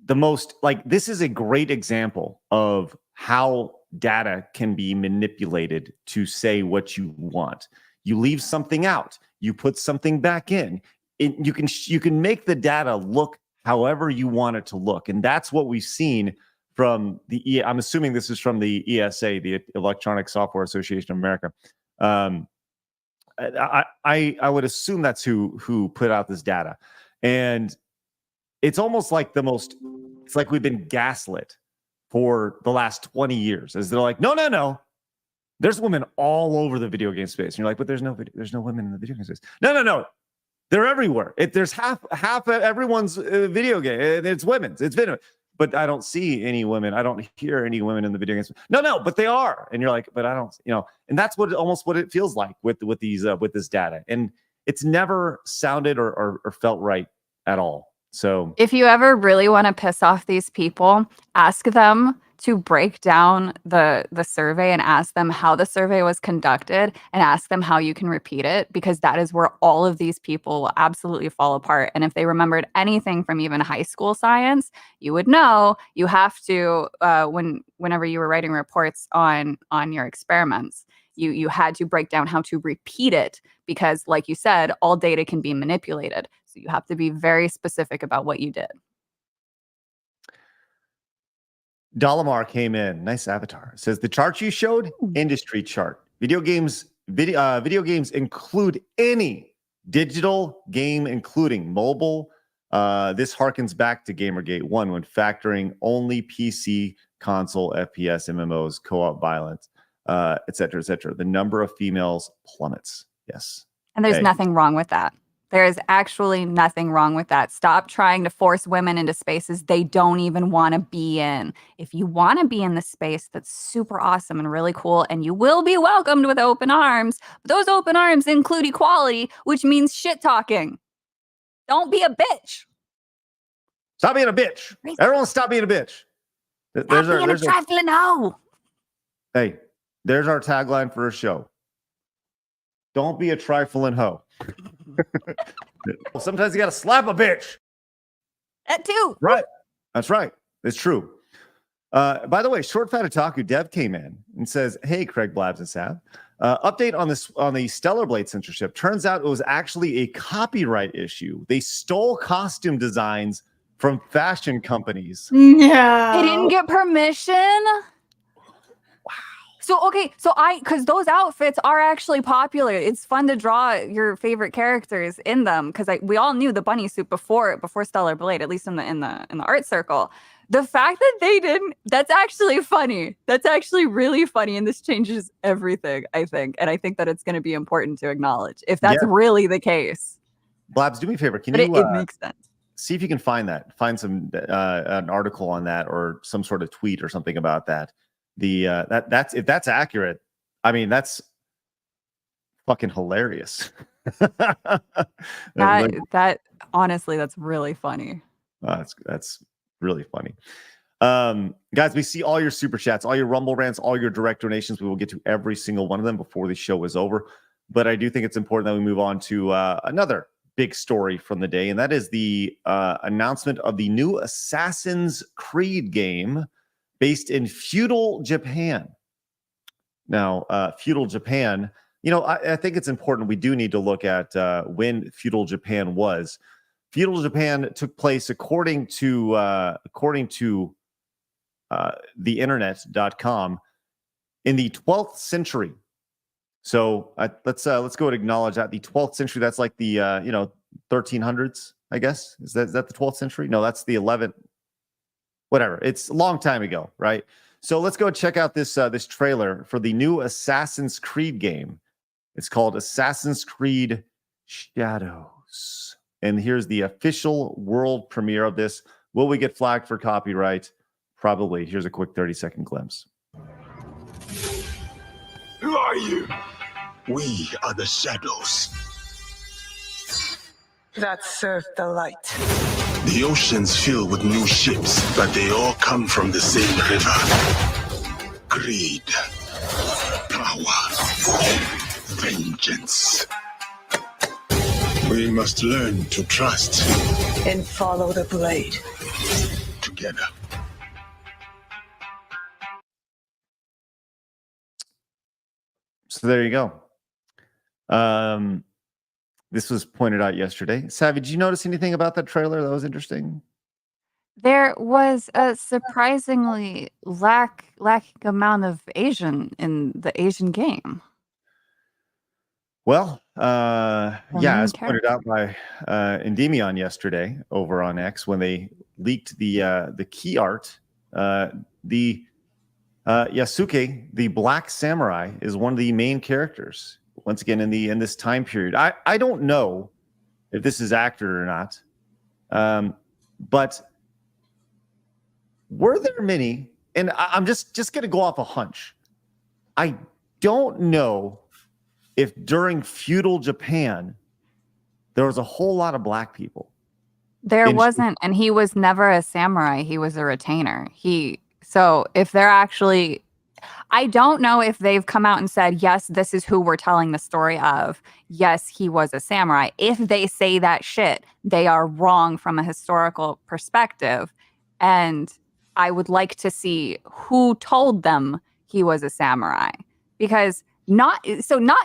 the most, like, this is a great example of how data can be manipulated to say what you want. You leave something out. You put something back in. You can make the data look however you want it to look, and that's what we've seen from the. I'm assuming this is from the ESA, the Electronic Software Association of America. I would assume that's who put out this data, and it's almost like it's like we've been gaslit for the last 20 years, as they're like, no, there's women all over the video game space, and you're like, but there's no women in the video game space. No, they're everywhere. There's half of everyone's video game, it's women's, it's video. But I don't see any women. I don't hear any women in the video games. No, but they are. And you're like, but I don't, and that's almost what it feels like with this data. And it's never sounded or felt right at all. So if you ever really want to piss off these people, ask them to break down the survey and ask them how the survey was conducted and ask them how you can repeat it, because that is where all of these people will absolutely fall apart. And if they remembered anything from even high school science, you would know you have to, whenever you were writing reports on your experiments, you had to break down how to repeat it, because like you said, all data can be manipulated. So you have to be very specific about what you did. Dalamar came in. Nice avatar. Says the chart you showed, industry chart. Video games include any digital game, including mobile. This harkens back to Gamergate 1 when factoring only PC, console, FPS, MMOs, co-op violence, etc., etc. The number of females plummets. Yes. And there's nothing wrong with that. There is actually nothing wrong with that. Stop trying to force women into spaces they don't even want to be in. If you want to be in the space, that's super awesome and really cool, and you will be welcomed with open arms. But those open arms include equality, which means shit talking. Don't be a bitch. Stop being a bitch. Everyone stop being a bitch. There's a trifling hoe. Hey, there's our tagline for a show. Don't be a trifling hoe. Sometimes you got to slap a bitch. That too. Right. That's right. It's true. By the way, Short Fat Otaku Dev came in and says, hey, Craig, Blabs, and Sav. Update on the Stellar Blade censorship. Turns out it was actually a copyright issue. They stole costume designs from fashion companies. Yeah. They didn't get permission. Because those outfits are actually popular. It's fun to draw your favorite characters in them, because we all knew the bunny suit before Stellar Blade, at least in the art circle. The fact that they didn't, that's actually funny. That's actually really funny, and this changes everything, I think. And I think that it's going to be important to acknowledge if that's really the case. Blabs, do me a favor. It makes sense. See if you can find some an article on that, or some sort of tweet or something about that. That's if that's accurate, I mean, that's fucking hilarious. that honestly, that's really funny. That's really funny. Guys, we see all your super chats, all your Rumble rants, all your direct donations. We will get to every single one of them before the show is over. But I do think it's important that we move on to another big story from the day, and that is the announcement of the new Assassin's Creed game based in feudal Japan. Now, feudal Japan, I think it's important. We do need to look at when feudal Japan was. Feudal Japan took place according to the internet.com in the 12th century. So let's go and acknowledge that the 12th century. That's like the 1300s, I guess. Is that the 12th century? No, that's the 11th. Whatever. It's a long time ago, right? So let's go check out this trailer for the new Assassin's Creed game. It's called Assassin's Creed Shadows. And here's the official world premiere of this. Will we get flagged for copyright? Probably. Here's a quick 30-second glimpse. Who are you? We are the Shadows. That served the light. The ocean's filled with new ships, but they all come from the same river. Greed, power, vengeance. We must learn to trust. And follow the blade. Together. So there you go. This was pointed out yesterday. Savvy, did you notice anything about that trailer that was interesting? There was a surprisingly lacking amount of Asian in the Asian game. Well, Or yeah, main as pointed out by Endymion yesterday over on X when they leaked the key art, the Yasuke, the Black Samurai, is one of the main characters. Once again, in this time period, I don't know if this is accurate or not, but were there many? And I'm just going to go off a hunch. I don't know if during feudal Japan there was a whole lot of black people. There wasn't, and he was never a samurai. He was a retainer. So if they're actually, I don't know if they've come out and said, yes, this is who we're telling the story of. Yes, he was a samurai. If they say that shit, they are wrong from a historical perspective. And I would like to see who told them he was a samurai, because not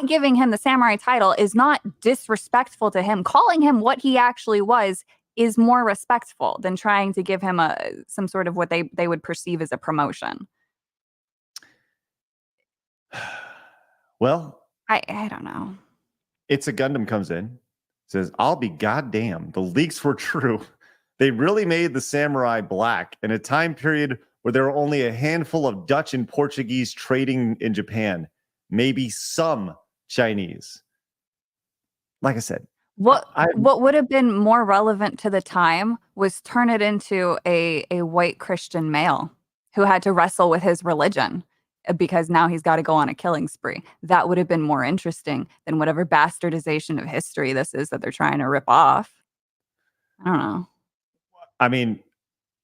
giving him the samurai title is not disrespectful to him. Calling him what he actually was is more respectful than trying to give him some sort of what they would perceive as a promotion. Well, I don't know. It's a Gundam comes in, says, I'll be goddamn. The leaks were true. They really made the samurai black in a time period where there were only a handful of Dutch and Portuguese trading in Japan. Maybe some Chinese. Like I said, what would have been more relevant to the time was turn it into a white Christian male who had to wrestle with his religion because now he's got to go on a killing spree. That would have been more interesting than whatever bastardization of history this is that they're trying to rip off. I don't know. I mean,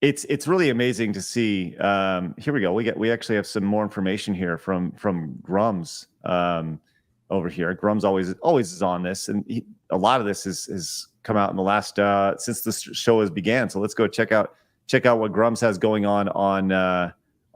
it's really amazing to see. Here we go. We actually have some more information here from Grums over here. Grums always is on this, and a lot of this is come out in the last since this show has began. So let's go check out what Grums has going on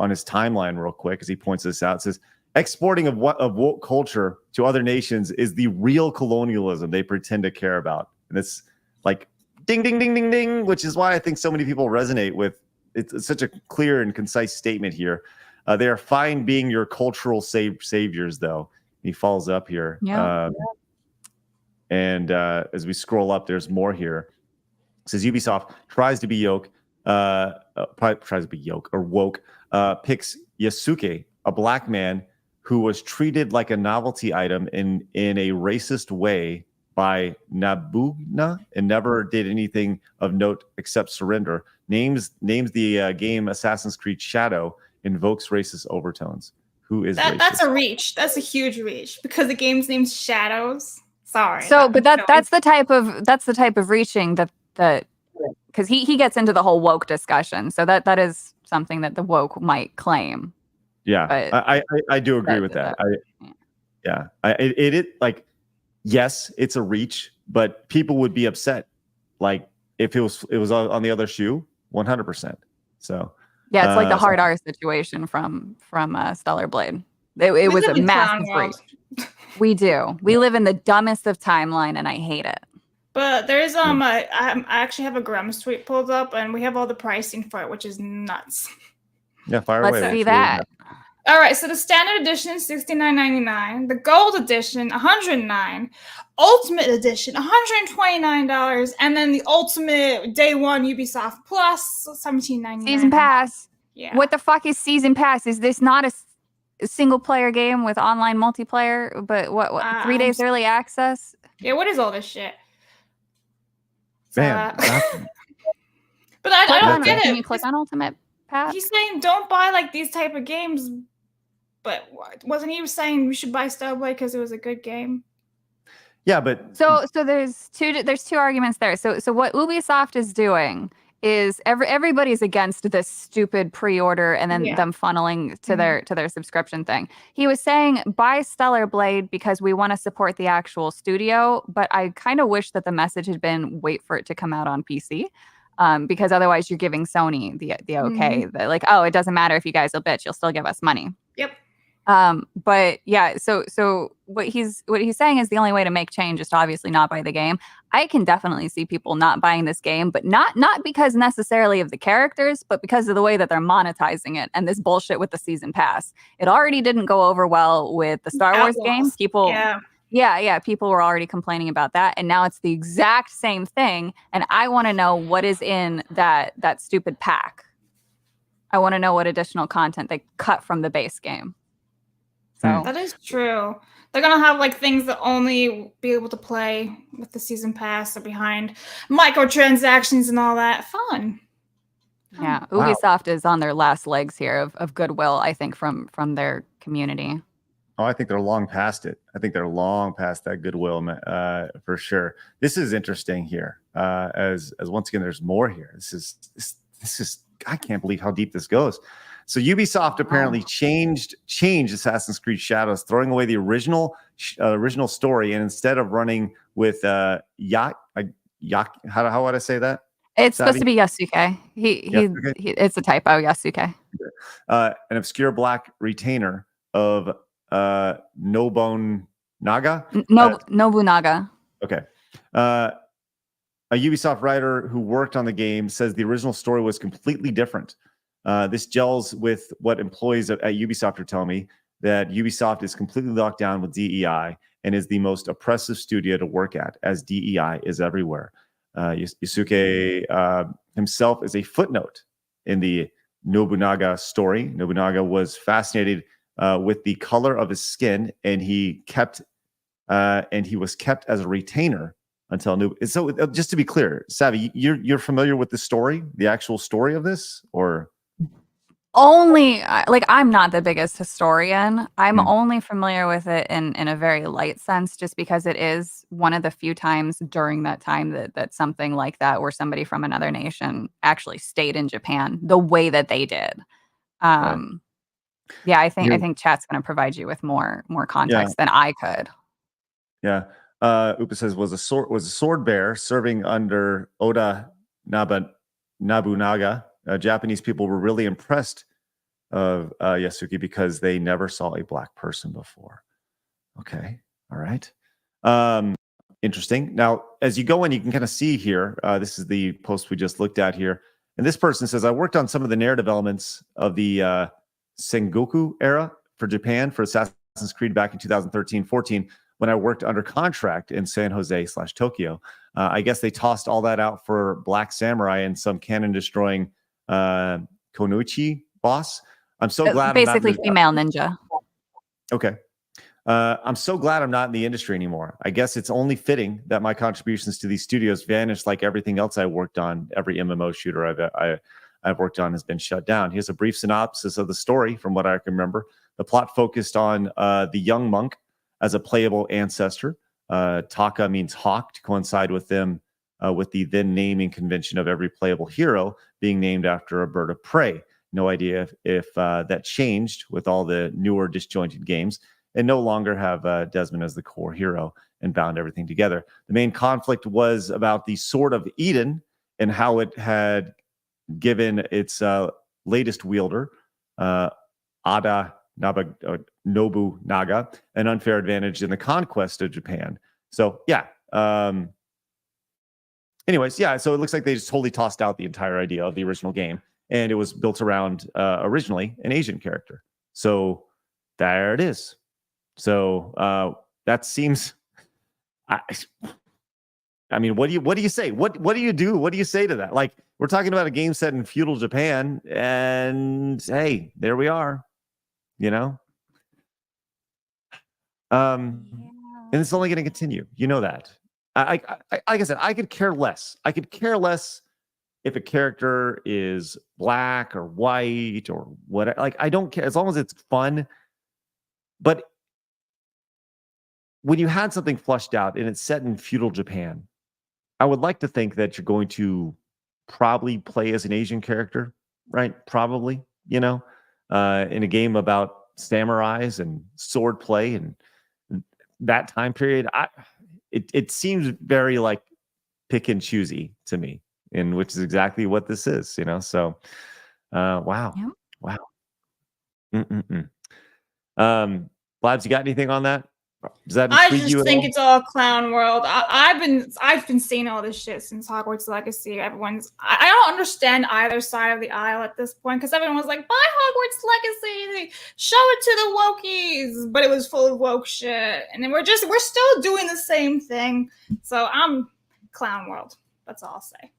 his timeline real quick as he points this out. It says exporting of woke culture to other nations is the real colonialism they pretend to care about, and it's like ding ding ding ding ding, which is why I think so many people resonate with it's such a clear and concise statement here. They are fine being your cultural saviors, though. He follows up here. Yeah. And as we scroll up, there's more here. It says Ubisoft tries to be woke, picks Yasuke, a black man who was treated like a novelty item in a racist way by Nabugna and never did anything of note except surrender. Names the game Assassin's Creed Shadow, invokes racist overtones. Who is that? racist? That's a reach. That's a huge reach because the game's name's Shadows. Sorry. So, but that's the type of reaching that because he gets into the whole woke discussion. So that is something that the woke might claim. Yeah, but I do agree with that. It like, yes, it's a reach, but people would be upset. Like if it was on the other shoe, 100%. So yeah, it's like the hard R situation from Stellar Blade. It was a massive reach. We do. We live in the dumbest of timeline, and I hate it. But there's I actually have a Grums tweet pulled up, and we have all the pricing for it, which is nuts. Yeah, fire away. Let's see that. All right, so the standard edition $69.99, the gold edition $109, ultimate edition $129, and then the ultimate day one Ubisoft Plus $17.99. Season pass. Yeah. What the fuck is season pass? Is this not a single player game with online multiplayer? But what 3 days early access? Yeah, what is all this shit? Man, but I don't get it. Can you click on ultimate pass? He's saying don't buy like these type of games, but wasn't he saying we should buy Starblade because it was a good game? Yeah, but so there's two arguments there. So what Ubisoft is doing is everybody's against this stupid pre-order and then them funneling to their subscription thing. He was saying buy Stellar Blade because we want to support the actual studio, but I kind of wish that the message had been wait for it to come out on PC. Because otherwise you're giving Sony the okay. Like, oh, it doesn't matter if you guys will bitch, you'll still give us money. Yep. But yeah, so what he's saying is the only way to make change is to obviously not buy the game. I can definitely see people not buying this game, but not because necessarily of the characters, but because of the way that they're monetizing it and this bullshit with the season pass. It already didn't go over well with the Star Wars game. People people were already complaining about that, and now it's the exact same thing. And I want to know what is in that stupid pack. I want to know what additional content they cut from the base game. So that is true. They're gonna have like things that only be able to play with the season pass or behind microtransactions and all that. Fun. Yeah, Ubisoft is on their last legs here of goodwill, I think, from their community. Oh, I think they're long past it. I think they're long past that goodwill, for sure. This is interesting here. As once again, there's more here. This is. I can't believe how deep this goes. So Ubisoft apparently changed Assassin's Creed Shadows, throwing away the original story, and instead of running with how would I say that? It's supposed to be Yasuke. It's a typo. Yasuke. An obscure black retainer of Nobunaga. Nobunaga. Okay. A Ubisoft writer who worked on the game says the original story was completely different. This gels with what employees at Ubisoft are telling me, that Ubisoft is completely locked down with DEI and is the most oppressive studio to work at, as DEI is everywhere. Yasuke himself is a footnote in the Nobunaga story. Nobunaga was fascinated with the color of his skin, and he was kept as a retainer until So just to be clear, Savvy, you're familiar with the story, the actual story of this, or? Only I'm not the biggest historian. I'm only familiar with it in a very light sense, just because it is one of the few times during that time that something like that, where somebody from another nation actually stayed in Japan the way that they did. Yeah, I think chat's going to provide you with more context than I could. Yeah. Upa says was a sword bearer serving under Oda Nobunaga. Japanese people were really impressed of Yasuke because they never saw a black person before. Okay. All right. Interesting. Now, as you go in, you can kind of see here, this is the post we just looked at here. And this person says, I worked on some of the narrative elements of the Sengoku era for Japan for Assassin's Creed back in 2013-14 when I worked under contract in San Jose/Tokyo. I guess they tossed all that out for Black Samurai and some cannon-destroying Konuchi boss. I'm so glad. Basically, female ninja. Okay. I'm so glad I'm not in the industry anymore. I guess it's only fitting that my contributions to these studios vanished like everything else I worked on. Every MMO shooter I've worked on has been shut down. Here's a brief synopsis of the story from what I can remember. The plot focused on the young monk as a playable ancestor. Taka means hawk, to coincide with them with the then naming convention of every playable hero being named after a bird of prey. No idea if that changed with all the newer disjointed games, and no longer have Desmond as the core hero and bound everything together. The main conflict was about the Sword of Eden and how it had given its latest wielder, Oda Nobunaga, an unfair advantage in the conquest of Japan. So yeah. Anyways, yeah. So it looks like they just totally tossed out the entire idea of the original game, and it was built around originally an Asian character. So there it is. So that seems. I mean, what do you say? What do you do? What do you say to that? Like, we're talking about a game set in feudal Japan, and hey, there we are. You know. And it's only going to continue. You know that. Like I said, I could care less. I could care less if a character is black or white or what. Like, I don't care as long as it's fun. But when you had something fleshed out and it's set in feudal Japan, I would like to think that you're going to probably play as an Asian character, right? Probably, you know, in a game about samurais and sword play and that time period. It seems very like pick and choosy to me, and which is exactly what this is, you know. So, wow, wow. Blabs, you got anything on that? Does that I intrigue just you at think all? it's all clown world. I've been seeing all this shit since Hogwarts Legacy. I don't understand either side of the aisle at this point because everyone was like, "Buy Hogwarts Legacy, show it to the wokies," but it was full of woke shit, and then we're still doing the same thing. So I'm clown world. That's all I'll say.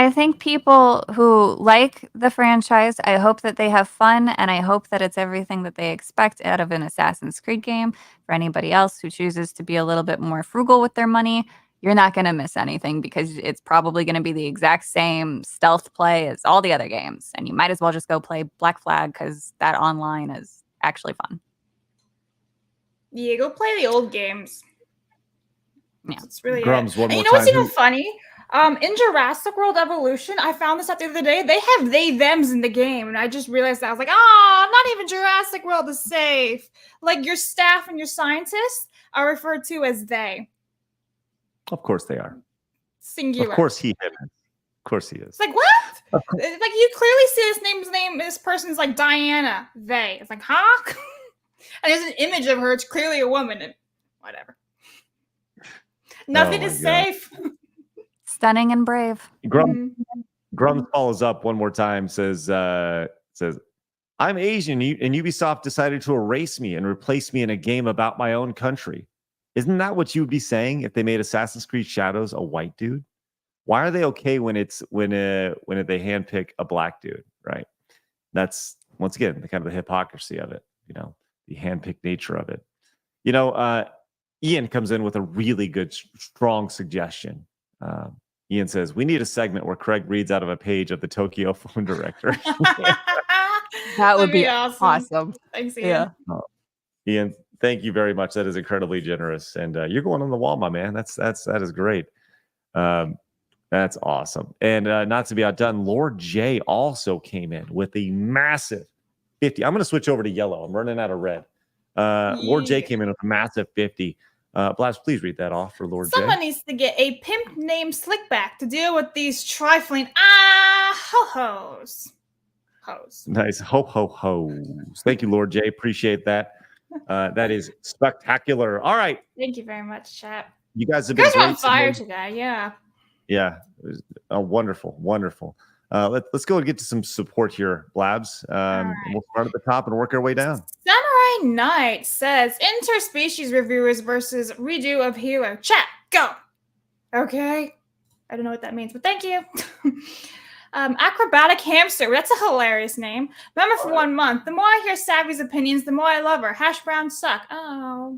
I think people who like the franchise, I hope that they have fun, and I hope that it's everything that they expect out of an Assassin's Creed game. For anybody else who chooses to be a little bit more frugal with their money, you're not going to miss anything because it's probably going to be the exact same stealth play as all the other games. And you might as well just go play Black Flag because that online is actually fun. Yeah, go play the old games. Yeah. It's really Grums, one and more you know what's time. even funny? In Jurassic World Evolution, I found this out the other day. They have they/thems in the game, and I just realized that I was like, not even Jurassic World is safe. Like your staff and your scientists are referred to as they. Of course they are. Singular. Of course he is. Of course he is. It's like what? Like you clearly see this person's like Diana. They. It's like, huh? And there's an image of her. It's clearly a woman. And whatever. Nothing is safe. Stunning and brave. Grums follows up one more time. Says, "I'm Asian, and Ubisoft decided to erase me and replace me in a game about my own country. Isn't that what you would be saying if they made Assassin's Creed Shadows a white dude? Why are they okay when they handpick a black dude? Right? That's once again the kind of the hypocrisy of it. You know, the handpicked nature of it. You know, Ian comes in with a really good, strong suggestion." Ian says, "We need a segment where Craig reads out of a page of the Tokyo phone directory." That would be awesome. Thanks, Ian. Yeah. Ian, thank you very much. That is incredibly generous. And you're going on the wall, my man. That is great. That's awesome. And not to be outdone, Lord J also came in with a massive 50. I'm going to switch over to yellow. I'm running out of red. Lord J came in with a massive 50. Blabs, please read that off for Lord Someone J. needs to get a pimp named Slickback to deal with these trifling ho-hos. Nice. Ho-ho-hos. Thank you, Lord J. Appreciate that. That is spectacular. All right. Thank you very much, chat. You guys have You been guys are on great fire today. today, yeah. Yeah. It was, wonderful. Wonderful. Let's go and get to some support here, Blabs. And we'll start at the top and work our way down. Samurai Knight says interspecies reviewers versus redo of healer. Chat, go. Okay. I don't know what that means, but thank you. Acrobatic hamster. That's a hilarious name. Member for 1 month. The more I hear Savvy's opinions, the more I love her. Hash browns suck. Oh.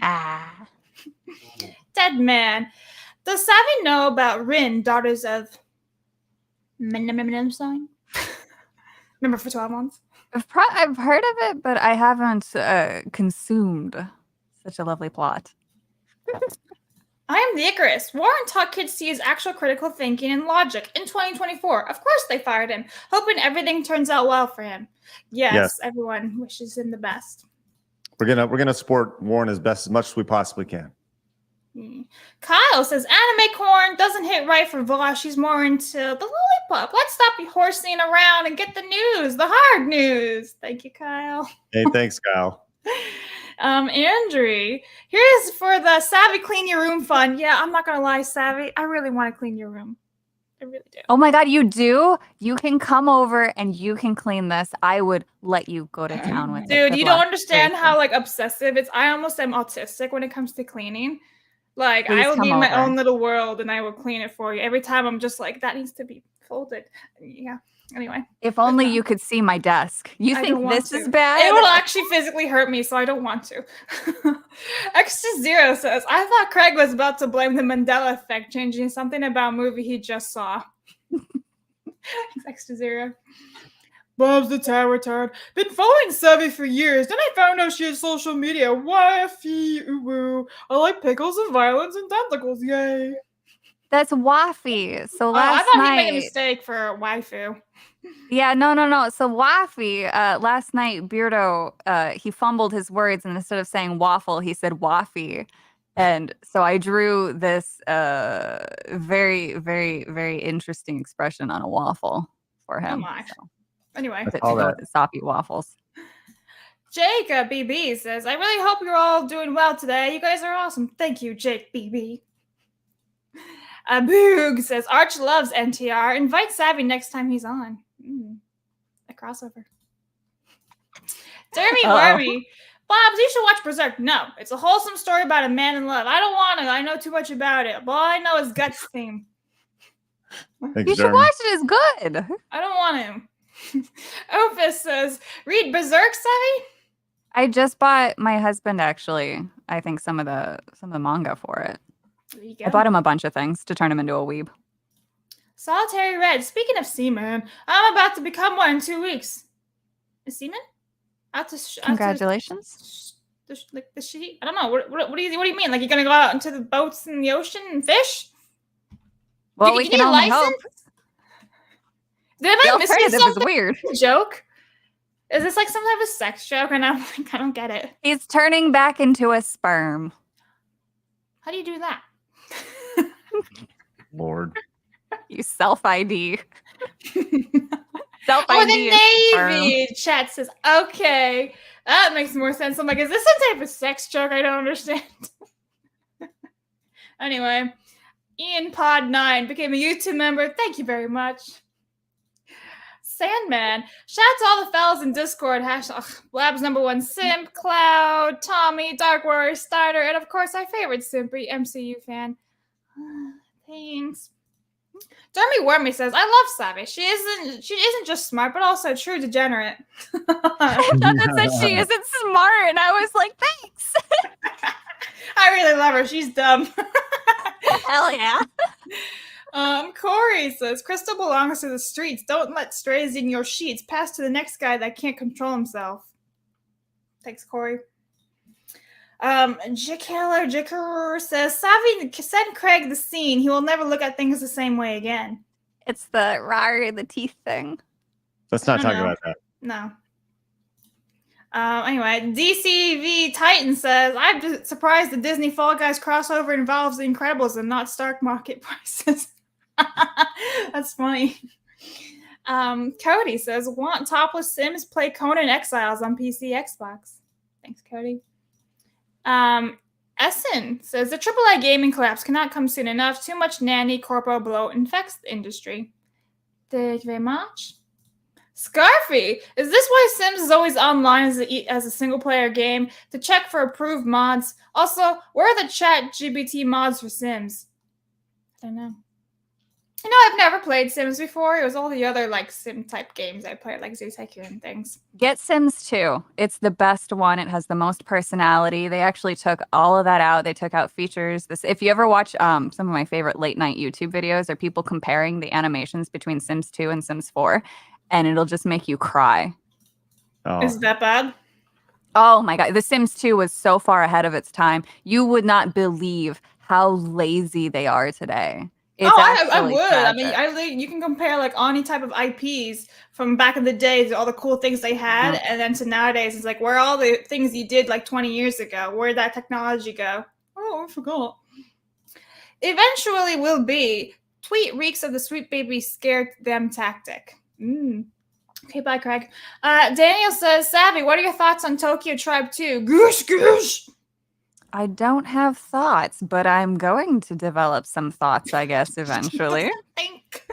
Dead man. Does Savvy know about Rin, daughters of sign? Member for 12 months. I've heard of it, but I haven't consumed such a lovely plot. I am the Icarus. Warren taught kids to use actual critical thinking and logic in 2024. Of course they fired him, hoping everything turns out well for him. Yes. Everyone wishes him the best. We're gonna support Warren as much as we possibly can. Kyle says anime corn doesn't hit right for Vosh. She's more into the lollipop. Let's stop horsing around and get the news, the hard news. Thank you, Kyle. Hey, thanks, Kyle. Andrew, here's for the Savvy Clean Your Room fund. Yeah, I'm not gonna lie, Savvy. I really want to clean your room. I really do. Oh my God, you do? You can come over and you can clean this. I would let you go to town with it. Dude, Good you luck. don't understand how like obsessive it's. I almost am autistic when it comes to cleaning. Like Please I will come be in my over. own little world and I will clean it for you. Every time I'm just like, that needs to be folded. Yeah. Anyway. If only you could see my desk. You I think don't want this to. is bad? It will actually physically hurt me, so I don't want to. Extra Zero says, I thought Craig was about to blame the Mandela effect, changing something about a movie he just saw. Extra Zero. Bob's the tower turd. Been following Savvy for years. Then I found out she had social media. Wifey, ooh, I like pickles and violence and tentacles. Yay. That's Waffy. So I last thought night, he made a mistake for waifu. yeah, no. So Waffy, last night, Beardo, he fumbled his words, and instead of saying waffle, he said Waffy. And so I drew this very, very, very interesting expression on a waffle for him. Oh my. Anyway. To go with the soppy waffles. Jake BB says, I really hope you're all doing well today. You guys are awesome. Thank you, Jake BB. Boog says, Arch loves NTR. Invite Savvy next time he's on. A crossover. Jeremy Wormy. Blabs, you should watch Berserk. No, it's a wholesome story about a man in love. I don't want to. I know too much about it. But all I know is Guts theme. Thanks, You should Jeremy. watch it. It's good. I don't want him. Opus says, read Berserk, Savvy? I just bought my husband actually. I think some of the manga for it. There you go. I bought him a bunch of things to turn him into a weeb. Solitary Red. Speaking of seaman, I'm about to become one in 2 weeks. A seaman? Congratulations. Like the sheet? I don't know. What do you mean? Like you're gonna go out into the boats in the ocean and fish? Well, we can only hope. Did I miss alternative something? is weird. Joke? Is this like some type of sex joke? And I'm like, I don't get it. He's turning back into a sperm. How do you do that? Lord. You self-ID. Oh, the Navy chat says, okay, that makes more sense. I'm like, is this some type of sex joke? I don't understand. Anyway, Ian Pod 9 became a YouTube member. Thank you very much. Sandman. Shout out to all the fellas in Discord. Blabs #1 Simp, Cloud, Tommy, Dark Warrior, Starter, and of course our favorite Simpy, MCU fan. Thanks. Jeremy Wormy says, I love Savvy. She isn't just smart, but also true degenerate. I thought that said she isn't smart, and I was like, thanks. I really love her. She's dumb. Hell yeah. Corey says, Crystal belongs to the streets. Don't let strays in your sheets. Pass to the next guy that can't control himself. Thanks, Corey. Jicker says, Savvy, send Craig the scene. He will never look at things the same way again. It's the rawr the teeth thing. Let's not talk about that. No. Anyway, DCV Titan says, I'm surprised the Disney Fall Guys crossover involves The Incredibles and not stock market prices. That's funny. Cody says, want topless Sims play Conan Exiles on PC, Xbox. Thanks, Cody. Essen says, the AAA gaming collapse cannot come soon enough. Too much nanny corpo bloat infects the industry. Thank you very much. Scarfy, is this why Sims is always online as a single-player game? To check for approved mods. Also, where are the chat GBT mods for Sims? I don't know. You know, I've never played Sims before. It was all the other, like, Sim-type games I played, like Zoo Tycoon and things. Get Sims 2. It's the best one. It has the most personality. They actually took all of that out. They took out features. If you ever watch some of my favorite late-night YouTube videos, are people comparing the animations between Sims 2 and Sims 4, and it'll just make you cry. Oh. Is that bad? Oh, my God. The Sims 2 was so far ahead of its time. You would not believe how lazy they are today. It's I would. tragic. I mean, you can compare like any type of IPs from back in the day to all the cool things they had, and then to nowadays, it's like where are all the things you did like 20 years ago? Where'd that technology go? Oh, I forgot. Eventually, will be tweet reeks of the sweet baby scared them tactic. Okay, bye, Craig. Daniel says, Savvy, what are your thoughts on Tokyo Tribe 2? Goosh, goosh. I don't have thoughts, but I'm going to develop some thoughts, I guess, eventually. Think.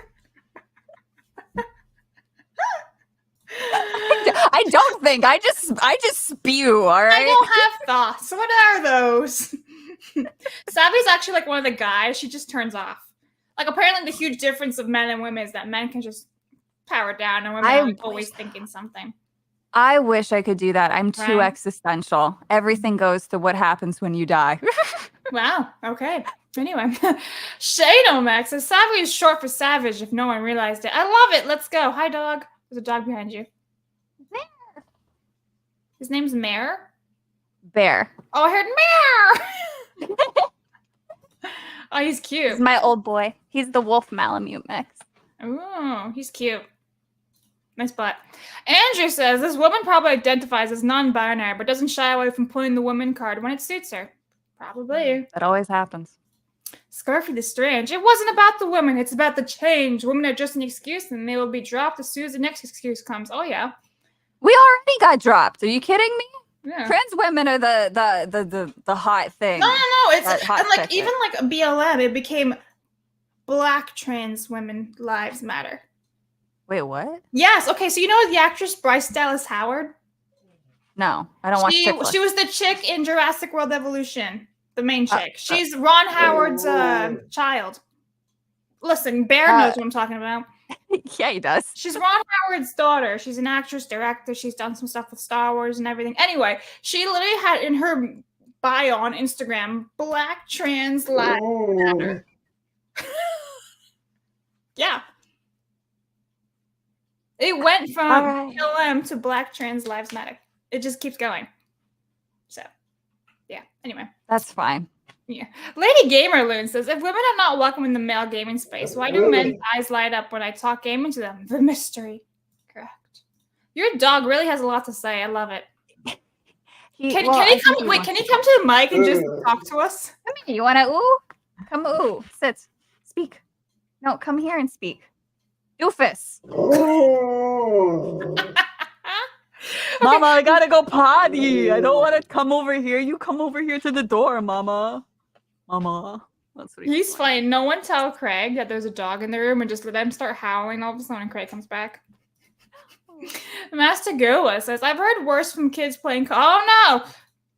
I don't think. I just spew, all right? I don't have thoughts. What are those? Savvy's actually like one of the guys she just turns off. Like apparently the huge difference of men and women is that men can just power down and women are always thinking something. I wish I could do that. I'm too Right. existential. Everything goes to what happens when you die. Wow. Okay. Anyway, Shadomax says Savvy is short for savage if no one realized it. I love it. Let's go. Hi, dog. There's a dog behind you. Bear. His name's Mare. Bear. Oh, I heard Mare. Oh, he's cute. He's my old boy. He's the wolf Malamute mix. Oh, he's cute. Nice butt. Andrew says, this woman probably identifies as non-binary, but doesn't shy away from pulling the woman card when it suits her. Probably. That always happens. Scarfy the Strange. It wasn't about the women. It's about the change. Women are just an excuse, and they will be dropped as soon as the next excuse comes. Oh, yeah. We already got dropped. Are you kidding me? Yeah. Trans women are the hot thing. No. It's That hot and like ticket. even like BLM, it became Black trans women lives matter. Wait, what? Yes. Okay. So you know the actress Bryce Dallas Howard? No, I don't watch TikTok. She was the chick in Jurassic World Evolution, the main chick. She's Ron Howard's child. Listen, Bear knows what I'm talking about. Yeah, he does. She's Ron Howard's daughter. She's an actress, director. She's done some stuff with Star Wars and everything. Anyway, she literally had in her bio on Instagram, Black trans lives matter. Yeah. It went from BLM to Black trans lives matter. It just keeps going. So, yeah. Anyway. That's fine. Yeah. Lady Gamer Loon says, if women are not welcome in the male gaming space, why do men's eyes light up when I talk gaming to them? The mystery. Correct. Your dog really has a lot to say. I love it. Can he come to the mic and just talk to us? Come here. You want to ooh? Come ooh. Sit. Speak. No, come here and speak. Doofus. Mama, I gotta go potty. I don't want to come over here. You come over here to the door, Mama. Mama. That's what He's fine. No one tell Craig that there's a dog in the room and just let him start howling all of a sudden when Craig comes back. Master Goa says, I've heard worse from kids playing oh no!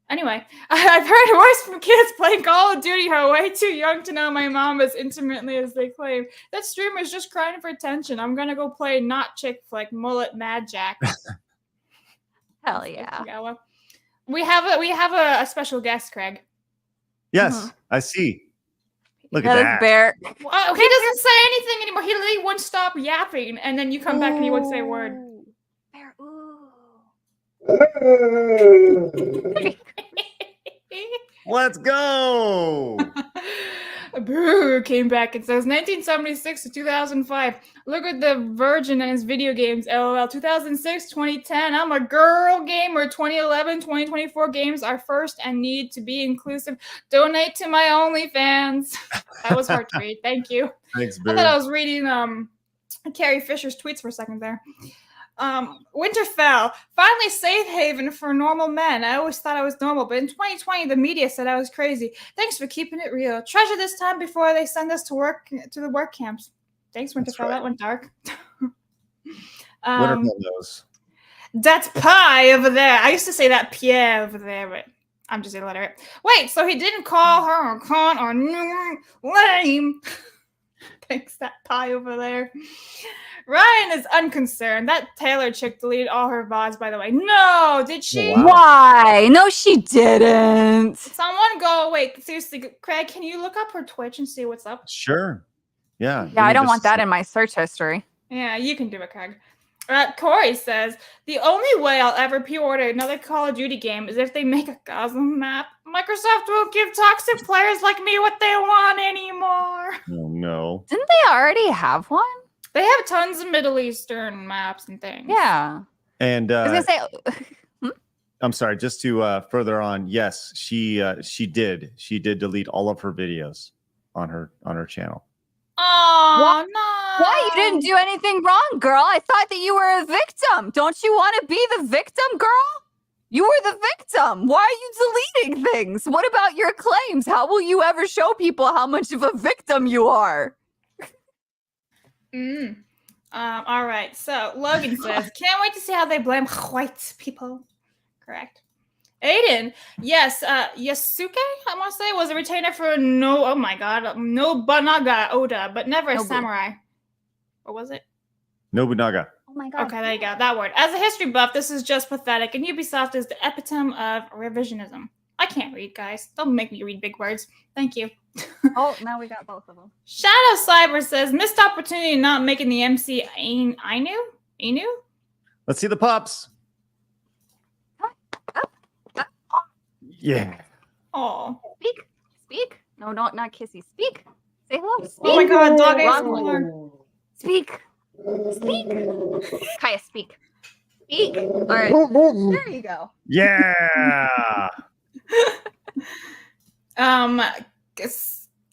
Anyway, I've heard worse from kids playing Call of Duty who are way too young to know my mom as intimately as they claim. That streamer's just crying for attention. I'm gonna go play not chick flick mullet Mad Jack. Hell yeah. We have a special guest, Craig. Yes, I see. Look at that. Bear. Well, he doesn't say anything anymore. He literally won't stop yapping, and then you come back and he won't say a word. Bear, ooh. Let's go. Boo came back and says 1976 to 2005. Look at the Virgin and his video games. LOL. 2006, 2010. I'm a girl gamer. 2011, 2024 games are first and need to be inclusive. Donate to my OnlyFans. That was hard to read. Thank you. Thanks, Boo. I thought I was reading Carrie Fisher's tweets for a second there. Winterfell, finally safe haven for normal men. I always thought I was normal, but in 2020, the media said I was crazy. Thanks for keeping it real. Treasure this time before they send us to the work camps. Thanks, Winterfell. That went dark. Winterfell knows. That's pie over there. I used to say that Pierre over there, but I'm just illiterate. Wait, so he didn't call her a cunt or lame. Thanks, that pie over there. Ryan is unconcerned. That Taylor chick deleted all her VODs, by the way. No, did she? Wow. Why? No, she didn't. Someone go, wait, seriously, Craig, can you look up her Twitch and see what's up? Sure. Yeah. Yeah, I don't want that in my search history. Yeah, you can do it, Craig. Corey says, the only way I'll ever pre-order another Call of Duty game is if they make a Gotham map. Microsoft won't give toxic players like me what they want anymore. Oh, no. Didn't they already have one? They have tons of Middle Eastern maps and things. Yeah. And I was gonna say, I'm sorry, just to further on, yes, she did delete all of her videos on her channel. Oh, no. Why? You didn't do anything wrong, girl. I thought that you were a victim. Don't you want to be the victim, girl? You were the victim. Why are you deleting things? What about your claims? How will you ever show people how much of a victim you are? All right. So Logan says, can't wait to see how they blame white people. Correct. Aiden, yes, Yasuke, I want to say, was a retainer for Nobunaga Oda, but never a samurai. Or was it? Nobunaga. Oh my god. Okay, there you go. That word. As a history buff, this is just pathetic, and Ubisoft is the epitome of revisionism. I can't read, guys. Don't make me read big words. Thank you. Oh, now we got both of them. Shadow Cyber says, missed opportunity not making the MC Inu? Let's see the pops. Yeah. Oh. Speak. No, not kissy. Speak. Say hello. Speak. Oh my god, dog ASMR. Speak. Kaya, speak. Speak. All right. There you go. Yeah.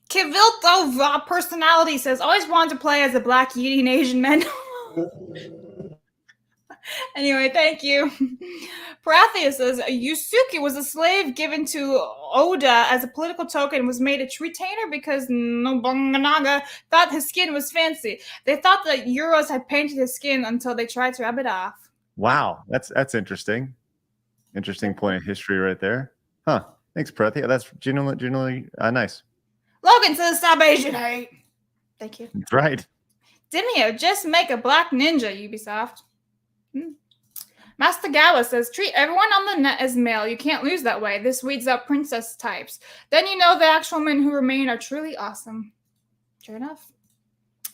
Kivilto personality says, always wanted to play as a black eating Asian man. Anyway, thank you. Parathea says Yusuke was a slave given to Oda as a political token and was made a retainer because Nobunaga thought his skin was fancy. They thought that Euros had painted his skin until they tried to rub it off. Wow, that's interesting. Interesting point of history right there. Huh. Thanks, Parathea. That's genuinely nice. Logan says stop Asian hate. Thank you. That's right. Demio, just make a black ninja, Ubisoft. Master Gala says, treat everyone on the net as male. You can't lose that way. This weeds out princess types. Then you know the actual men who remain are truly awesome. Sure enough.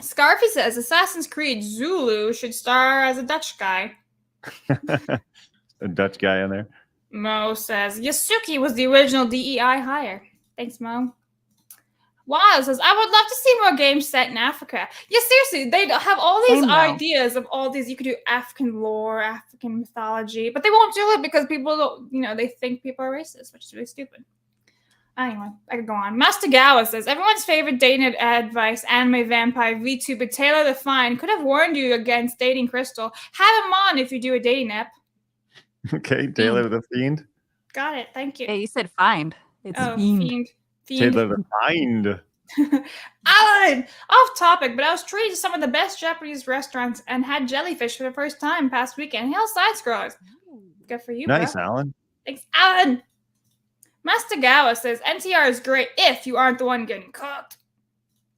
Scarfy says, Assassin's Creed Zulu should star as a Dutch guy. A Dutch guy in there. Mo says, Yasuki was the original DEI hire. Thanks, Mo. Wild says, I would love to see more games set in Africa. Yeah, seriously, they have all these ideas of all these. You could do African lore, African mythology, but they won't do it because people don't, they think people are racist, which is really stupid. Anyway, I could go on. Master Gawa says, everyone's favorite dating advice, anime vampire VTuber Taylor the Fine could have warned you against dating Crystal. Have him on if you do a dating app. Okay, Taylor the Fiend. Got it. Thank you. Hey, you said find. It's Fiend. Taylor the Fiend. Alan, off topic, but I was treated to some of the best Japanese restaurants and had jellyfish for the first time past weekend. Hail side scrollers. Good for you, Nice, bro. Alan. Thanks, Alan. Master Gawa says NTR is great if you aren't the one getting cooked.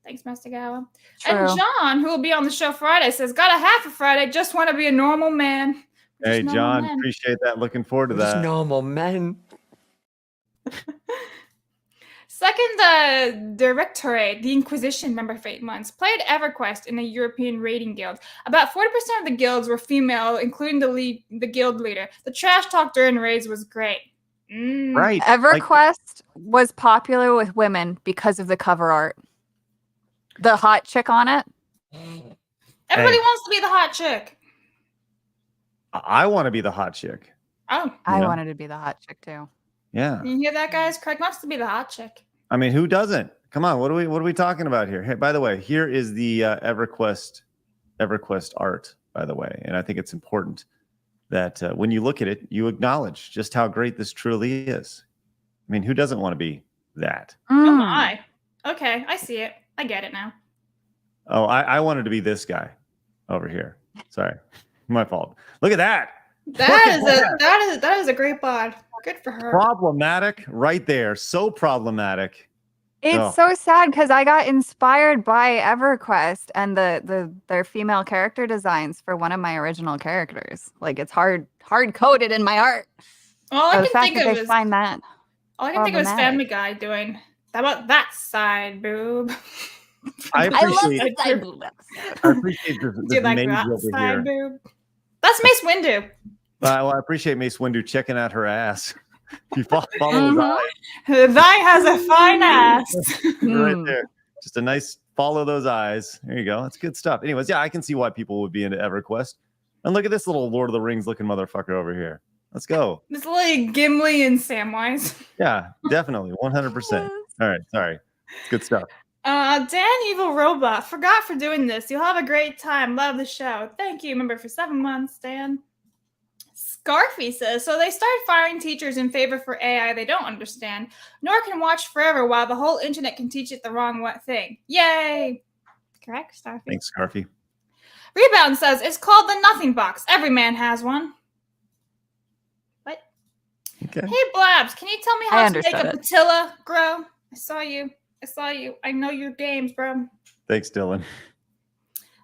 Thanks, Master Gawa. True. And John, who will be on the show Friday, says, got a half of Friday, just want to be a normal man. Hey, Just normal John, men. appreciate that. Looking forward to Just that. normal men. Second Directorate, the Inquisition member for 8 months, played EverQuest in the European Raiding Guild. About 40% of the guilds were female, including the guild leader. The trash talk during raids was great. Right. EverQuest was popular with women because of the cover art. The hot chick on it. Everybody wants to be the hot chick. I want to be the hot chick. Oh. I Yeah. wanted to be the hot chick too. Yeah. You hear that, guys? Craig wants to be the hot chick. I mean, who doesn't? Come on, what are we talking about here? Hey, by the way, here is the EverQuest art, by the way, and I think it's important that when you look at it, you acknowledge just how great this truly is. I mean, who doesn't want to be that? Oh my. Okay, I see it. I get it now. Oh, I wanted to be this guy over here. Sorry, my fault. Look at that. That is a great bod. Good for her. Problematic right there. So problematic. It's so sad because I got inspired by EverQuest and their female character designs for one of my original characters. Like it's hard coded in my art. All So I the can fact think that of they is find that. all I can think of is problematic. Family Guy doing. How about that side boob? I appreciate I I appreciate this Do you like maid that over side here. boob? That's Mace Windu. Well, I appreciate Mace Windu checking out her ass. You follow his eyes Thy has a fine ass. right there. Just a nice follow those eyes. There you go. That's good stuff. Anyways, yeah, I can see why people would be into EverQuest. And look at this little Lord of the Rings looking motherfucker over here. Let's go. This little Gimli and Samwise. Yeah, definitely. 100%. All right. Sorry. It's good stuff. Dan Evil Robot. Forgot for doing this. You'll have a great time. Love the show. Thank you. Remember for 7 months, Dan. Scarfy says, so they started firing teachers in favor for AI they don't understand, nor can watch forever while the whole internet can teach it the wrong thing. Yay! Correct, Starfy. Thanks, Scarfy. Rebound says, it's called the Nothing Box. Every man has one. What? Okay. Hey, Blabs, can you tell me I how to make a understood it. patilla grow? I saw you. I know your games, bro. Thanks, Dylan.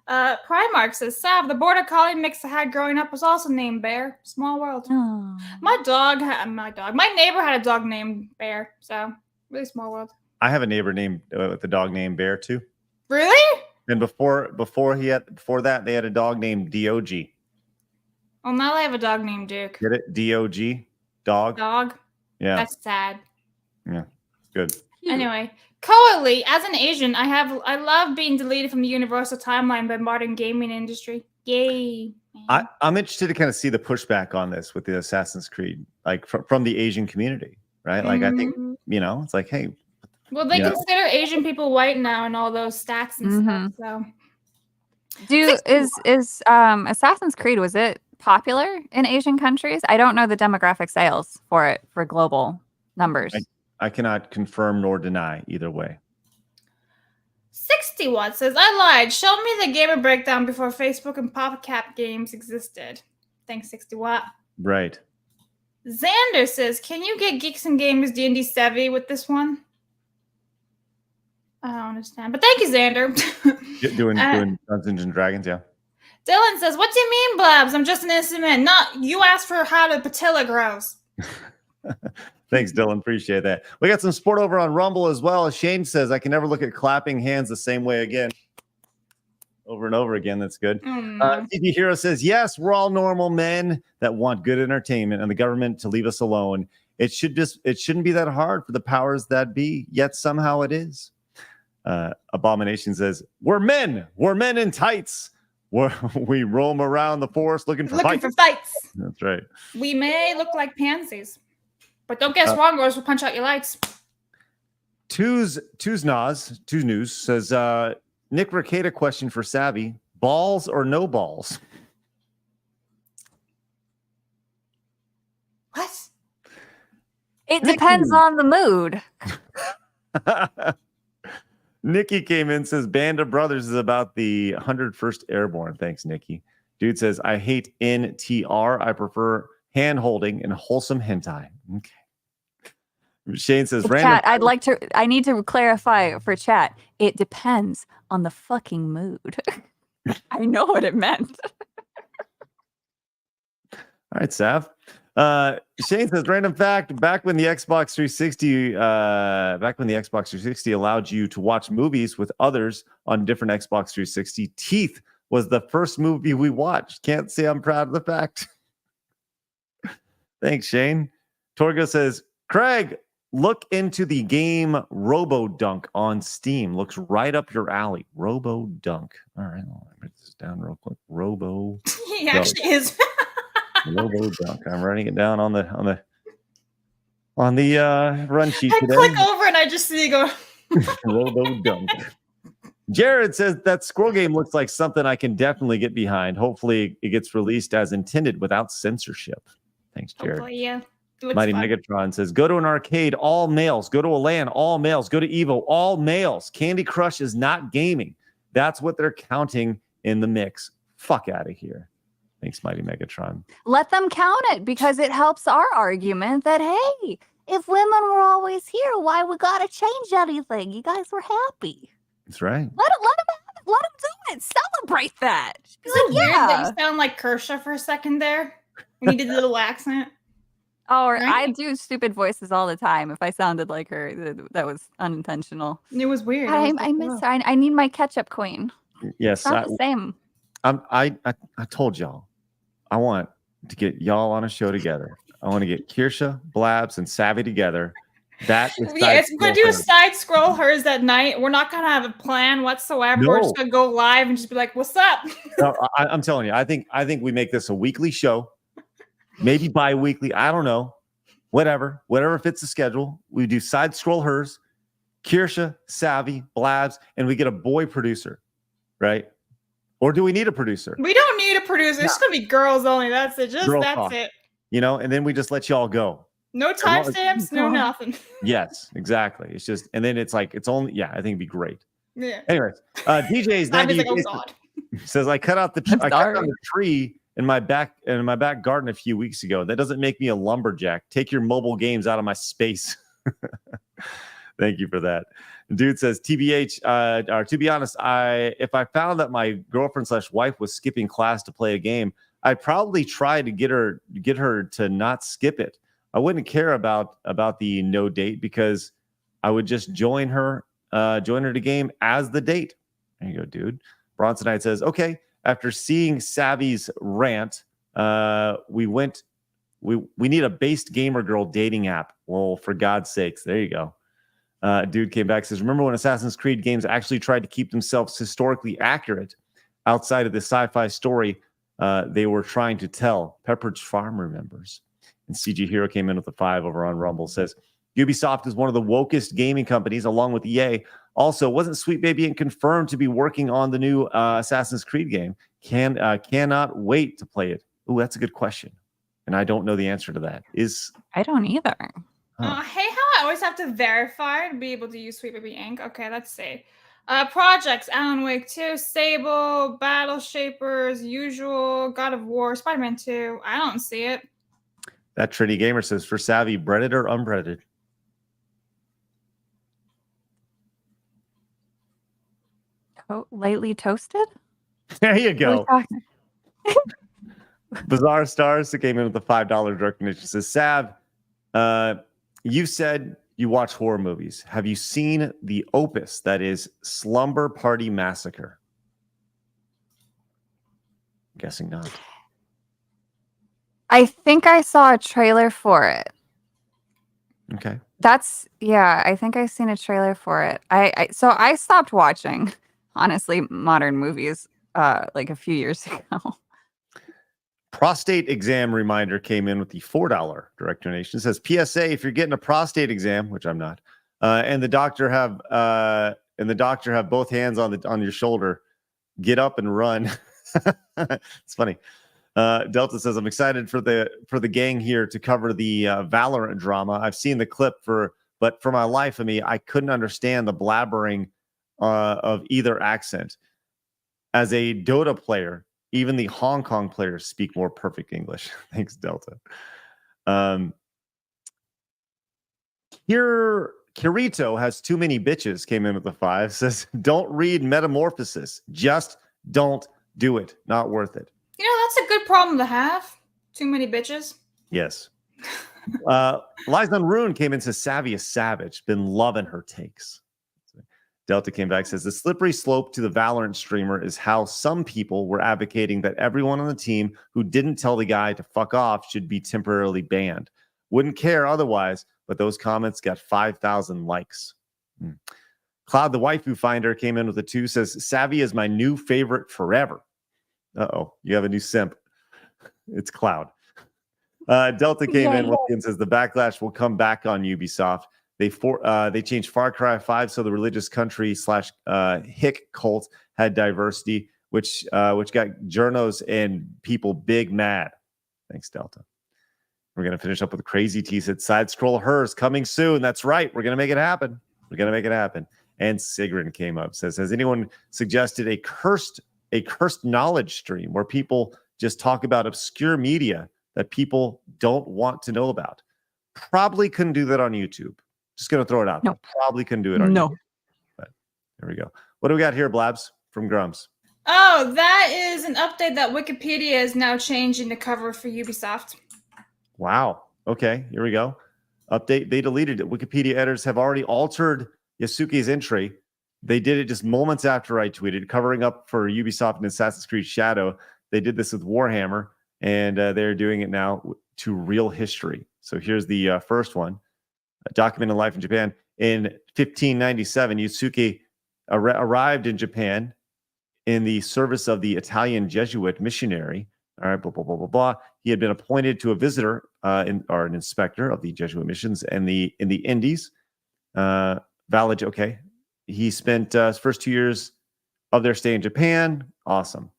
Primark says, Sav, the border collie mix I had growing up was also named Bear. Small world. Oh. My neighbor had a dog named Bear. So, really small world. I have a neighbor named with a dog named Bear too. Really? And before that, they had a dog named Dog. Well, now they have a dog named Duke. Get it? Dog. Dog. Dog? Yeah. That's sad. Yeah. Good. Anyway, Koali, as an Asian, I love being deleted from the universal timeline by modern gaming industry. Yay. I'm interested to kind of see the pushback on this with the Assassin's Creed, like from the Asian community, right? Like I think, it's like, hey. Well, they consider Asian people white now and all those stats and stuff. So Is Assassin's Creed, was it popular in Asian countries. I don't know the demographic sales for it for global numbers. I cannot confirm nor deny either way. 61 says, I lied. Show me the gamer breakdown before Facebook and PopCap games existed. Thanks, 60 Watt. Right. Xander says, can you get Geeks and Gamers D&D savvy with this one? I don't understand. But thank you, Xander. Doing Dungeons and Dragons, yeah. Dylan says, what do you mean, Blabs? I'm just an innocent man. Not you asked for how the patella grows. Thanks, Dylan. Appreciate that. We got some support over on Rumble as well. Shane says, I can never look at clapping hands the same way again. Over and over again. That's good. TV Hero says, yes, we're all normal men that want good entertainment and the government to leave us alone. It shouldn't be that hard for the powers that be, yet somehow it is. Abomination says, we're men in tights. We roam around the forest looking for fights. That's right. We may look like pansies, but don't get us wrong, girls. We'll punch out your lights. Two's News says, Nick Ricada question for Savvy: balls or no balls? What? It depends on the mood. Nikki came in, says Band of Brothers is about the 101st Airborne. Thanks, Nikki. Dude says, I hate NTR. I prefer hand holding and wholesome hentai. Okay. Shane says, Chat, I need to clarify for chat. It depends on the fucking mood. I know what it meant. All right, Sav. Shane says, random fact, back when the Xbox 360 allowed you to watch movies with others on different Xbox 360, Teeth was the first movie we watched. Can't say I'm proud of the fact. Thanks, Shane. Torgo says, Craig, look into the game Robo Dunk on Steam. Looks right up your alley. Robo Dunk. All right, I'll write this down real quick. Robo He actually is. Robo Dunk. I'm writing it down on the run sheet today. I click over and I just see you go. Robo Dunk. Jared says that scroll game looks like something I can definitely get behind. Hopefully, it gets released as intended without censorship. Thanks, Jared. Hopefully, yeah. Mighty Megatron says, go to an arcade, all males. Go to a LAN, all males. Go to Evo, all males. Candy Crush is not gaming. That's what they're counting in the mix. Fuck out of here. Thanks, Mighty Megatron. Let them count it because it helps our argument that, hey, if women were always here, why we gotta change anything? You guys were happy. That's right. Let them do it. Celebrate that. Is it weird that you sound like Kershaw for a second there? When you did the little accent? Oh, or right? I do stupid voices all the time. If I sounded like her, that was unintentional. It was weird. I miss her. I need my ketchup queen. Yes. It's not the same. I told y'all, I want to get y'all on a show together. I want to get Kirsha, Blabs, and Savvy together. That is we're going to do a side scroll hers that night. We're not going to have a plan whatsoever. No. We're just going to go live and just be like, what's up? No, I'm telling you, I think we make this a weekly show. Maybe bi-weekly. I don't know. Whatever fits the schedule. We do side scroll hers, Kirsha, Savvy, Blabs, and we get a boy producer, right? Or do we need a producer? We don't need a producer. It's going to be girls only. That's it. That's it. You know, and then we just let y'all go. No timestamps, no nothing. Yes, exactly. It's just, and then it's like, it's only, yeah, I think it'd be great. Yeah. Anyways, DJ's 90 like, oh God. Says, I cut out the tree in my back garden a few weeks ago. That doesn't make me a lumberjack. Take your mobile games out of my space. Thank you for that. Dude says, TBH, or to be honest, if I found that my girlfriend/wife was skipping class to play a game, I'd probably try to get her to not skip it. I wouldn't care about the no date because I would just join her to game as the date. There you go, dude. Bronsonite says, okay, after seeing Savvy's rant, we need a based gamer girl dating app. Well, for God's sakes, there you go. Dude came back, says, remember when Assassin's Creed games actually tried to keep themselves historically accurate outside of the sci-fi story they were trying to tell? Pepperidge Farm remembers. And CG Hero came in with a 5 over on Rumble. Says, Ubisoft is one of the wokest gaming companies along with EA. Also, wasn't Sweet Baby Inc. confirmed to be working on the new Assassin's Creed game? Cannot wait to play it. Oh, that's a good question. And I don't know the answer to that. I don't either. I hate how I always have to verify to be able to use Sweet Baby Ink. Okay, let's see. Projects, Alan Wake 2, Stable, Battle Shapers, Usual, God of War, Spider-Man 2. I don't see it. That Trinity Gamer says, for Savvy, breaded or unbreaded? Lightly toasted? There you What are go. we talking- Bizarre Stars that came in with the $5 direct donation says, Sav, you said you watch horror movies. Have you seen the opus that is Slumber Party Massacre? I'm guessing not. I think I saw a trailer for it. Okay. I think I've seen a trailer for it. So I stopped watching, honestly, modern movies like a few years ago. Prostate exam reminder came in with the $4 direct donation. It says, PSA, if you're getting a prostate exam, which I'm not, and the doctor have both hands on your shoulder, get up and run. It's funny. Delta says, I'm excited for the gang here to cover the Valorant drama. I've seen the clip but for my life of me, I couldn't understand the blabbering of either accent. As a Dota player, even the Hong Kong players speak more perfect English. Thanks, Delta. Here, Kirito has too many bitches, came in with the 5. Says, don't read Metamorphosis. Just don't do it. Not worth it. You know, that's a good problem to have. Too many bitches. Yes. Lies on Rune came in and says, Savvy is savage. Been loving her takes. Delta came back, says, the slippery slope to the Valorant streamer is how some people were advocating that everyone on the team who didn't tell the guy to fuck off should be temporarily banned. Wouldn't care otherwise, but those comments got 5,000 likes. Cloud the Waifu Finder came in with a 2, says, Savvy is my new favorite forever. Uh-oh, you have a new simp. It's Cloud. Delta came in with and says, the backlash will come back on Ubisoft. They changed Far Cry 5 so the religious country / hick cult had diversity, which got journos and people big mad. Thanks, Delta. We're going to finish up with Crazy T said, side scroll hers coming soon. That's right. We're going to make it happen. And Sigrun came up, says, has anyone suggested a cursed knowledge stream where people just talk about obscure media that people don't want to know about? Probably couldn't do that on YouTube. Just going to throw it out. No. Probably couldn't do it on YouTube. But there we go. What do we got here, Blabs, from Grums? Oh, that is an update that Wikipedia is now changing the cover for Ubisoft. Wow. Okay, here we go. Update. They deleted it. Wikipedia editors have already altered Yasuke's entry. They did it just moments after I tweeted, covering up for Ubisoft and Assassin's Creed Shadow. They did this with Warhammer, and they're doing it now to real history. So here's the first one. Documented life in Japan. In 1597, Yasuke arrived in Japan in the service of the Italian Jesuit missionary. All right, blah, blah, blah, blah, blah. He had been appointed to a visitor or an inspector of the Jesuit missions in the Indies. Okay. He spent his first 2 years of their stay in Japan. Awesome.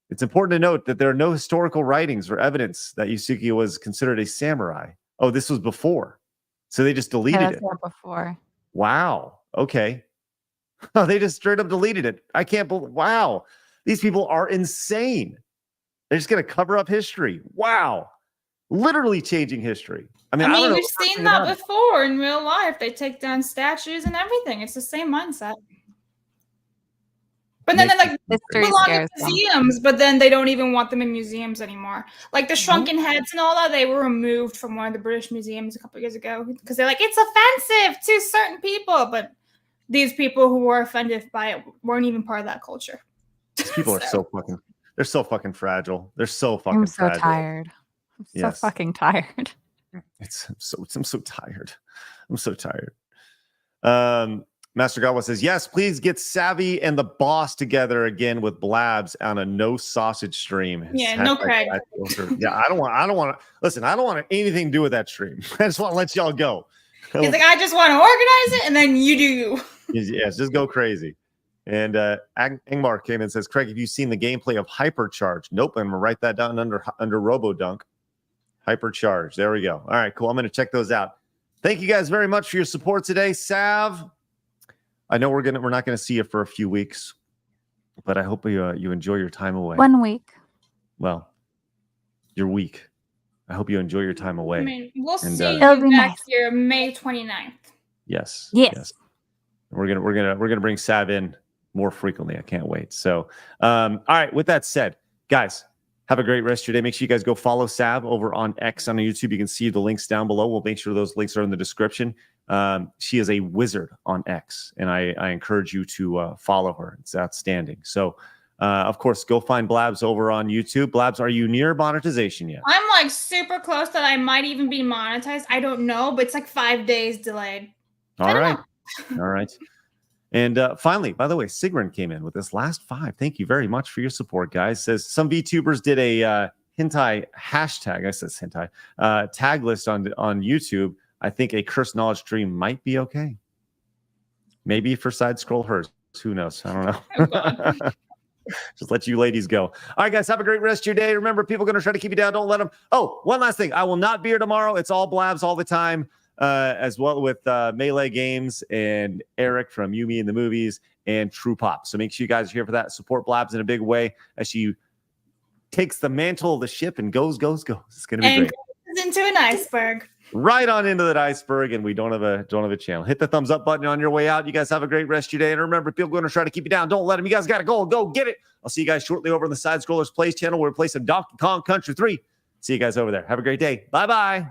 It's important to note that there are no historical writings or evidence that Yasuke was considered a samurai. Oh, this was before. So they just deleted it. Before. Wow. Okay. They just straight up deleted it. I can't believe. Wow. These people are insane. They're just going to cover up history. Wow. Literally changing history. I mean, we've seen that before in real life. They take down statues and everything. It's the same mindset. But then they belong in museums, but then they don't even want them in museums anymore. Like the shrunken heads and all that, they were removed from one of the British museums a couple of years ago because they're like, it's offensive to certain people. But these people who were offended by it weren't even part of that culture. These people are they're so fucking fragile. They're so fucking fragile. Tired. I'm so fucking tired. I'm so tired. I'm so tired. Master Gawa says, yes, please get Savvy and the boss together again with Blabs on a no sausage stream. Yeah, no Craig. Yeah, I don't want anything to do with that stream. I just want to let y'all go. He's like, I just want to organize it and then you do you. Yes, just go crazy. And Ingmar came in and says, Craig, have you seen the gameplay of Hypercharge? Nope. I'm going to write that down under RoboDunk. Hypercharge. There we go. All right, cool. I'm going to check those out. Thank you guys very much for your support today. Sav, I know we're not going to see you for a few weeks, but I hope you enjoy your time away. 1 week. Well, your week. I hope you enjoy your time away. I mean, we'll And, see you It'll be back nice. here May 29th. Yes. Yes. We're gonna bring Sav in more frequently. I can't wait. So, all right. With that said, guys, have a great rest of your day. Make sure you guys go follow Sav over on X on YouTube. You can see the links down below. We'll make sure those links are in the description. She is a wizard on X, and I encourage you to follow her. It's outstanding. So, of course, go find Blabs over on YouTube. Blabs, are you near monetization yet? I'm like super close that I might even be monetized. I don't know, but it's like 5 days delayed. All right. All right. And finally, by the way, Sigrun came in with this last 5. Thank you very much for your support, guys. Says some VTubers did a hentai hashtag. I says hentai tag list on YouTube. I think a cursed knowledge stream might be okay. Maybe for side scroll hers. Who knows? I don't know. Just let you ladies go. All right, guys, have a great rest of your day. Remember, people are going to try to keep you down. Don't let them. Oh, one last thing. I will not be here tomorrow. It's all Blabs all the time, as well with Melee Games and Eric from Yumi in the Movies and True Pop. So make sure you guys are here for that. Support Blabs in a big way as she takes the mantle of the ship and goes. It's going to be great. Into an iceberg. Right on into that iceberg, and we don't have a channel. Hit the thumbs up button on your way out. You guys have a great rest of your day. And remember, people are going to try to keep you down. Don't let them. You guys got to go get it. I'll see you guys shortly over on the Side Scrollers Plays channel where we play some Donkey Kong Country 3. See you guys over there. Have a great day. Bye-bye.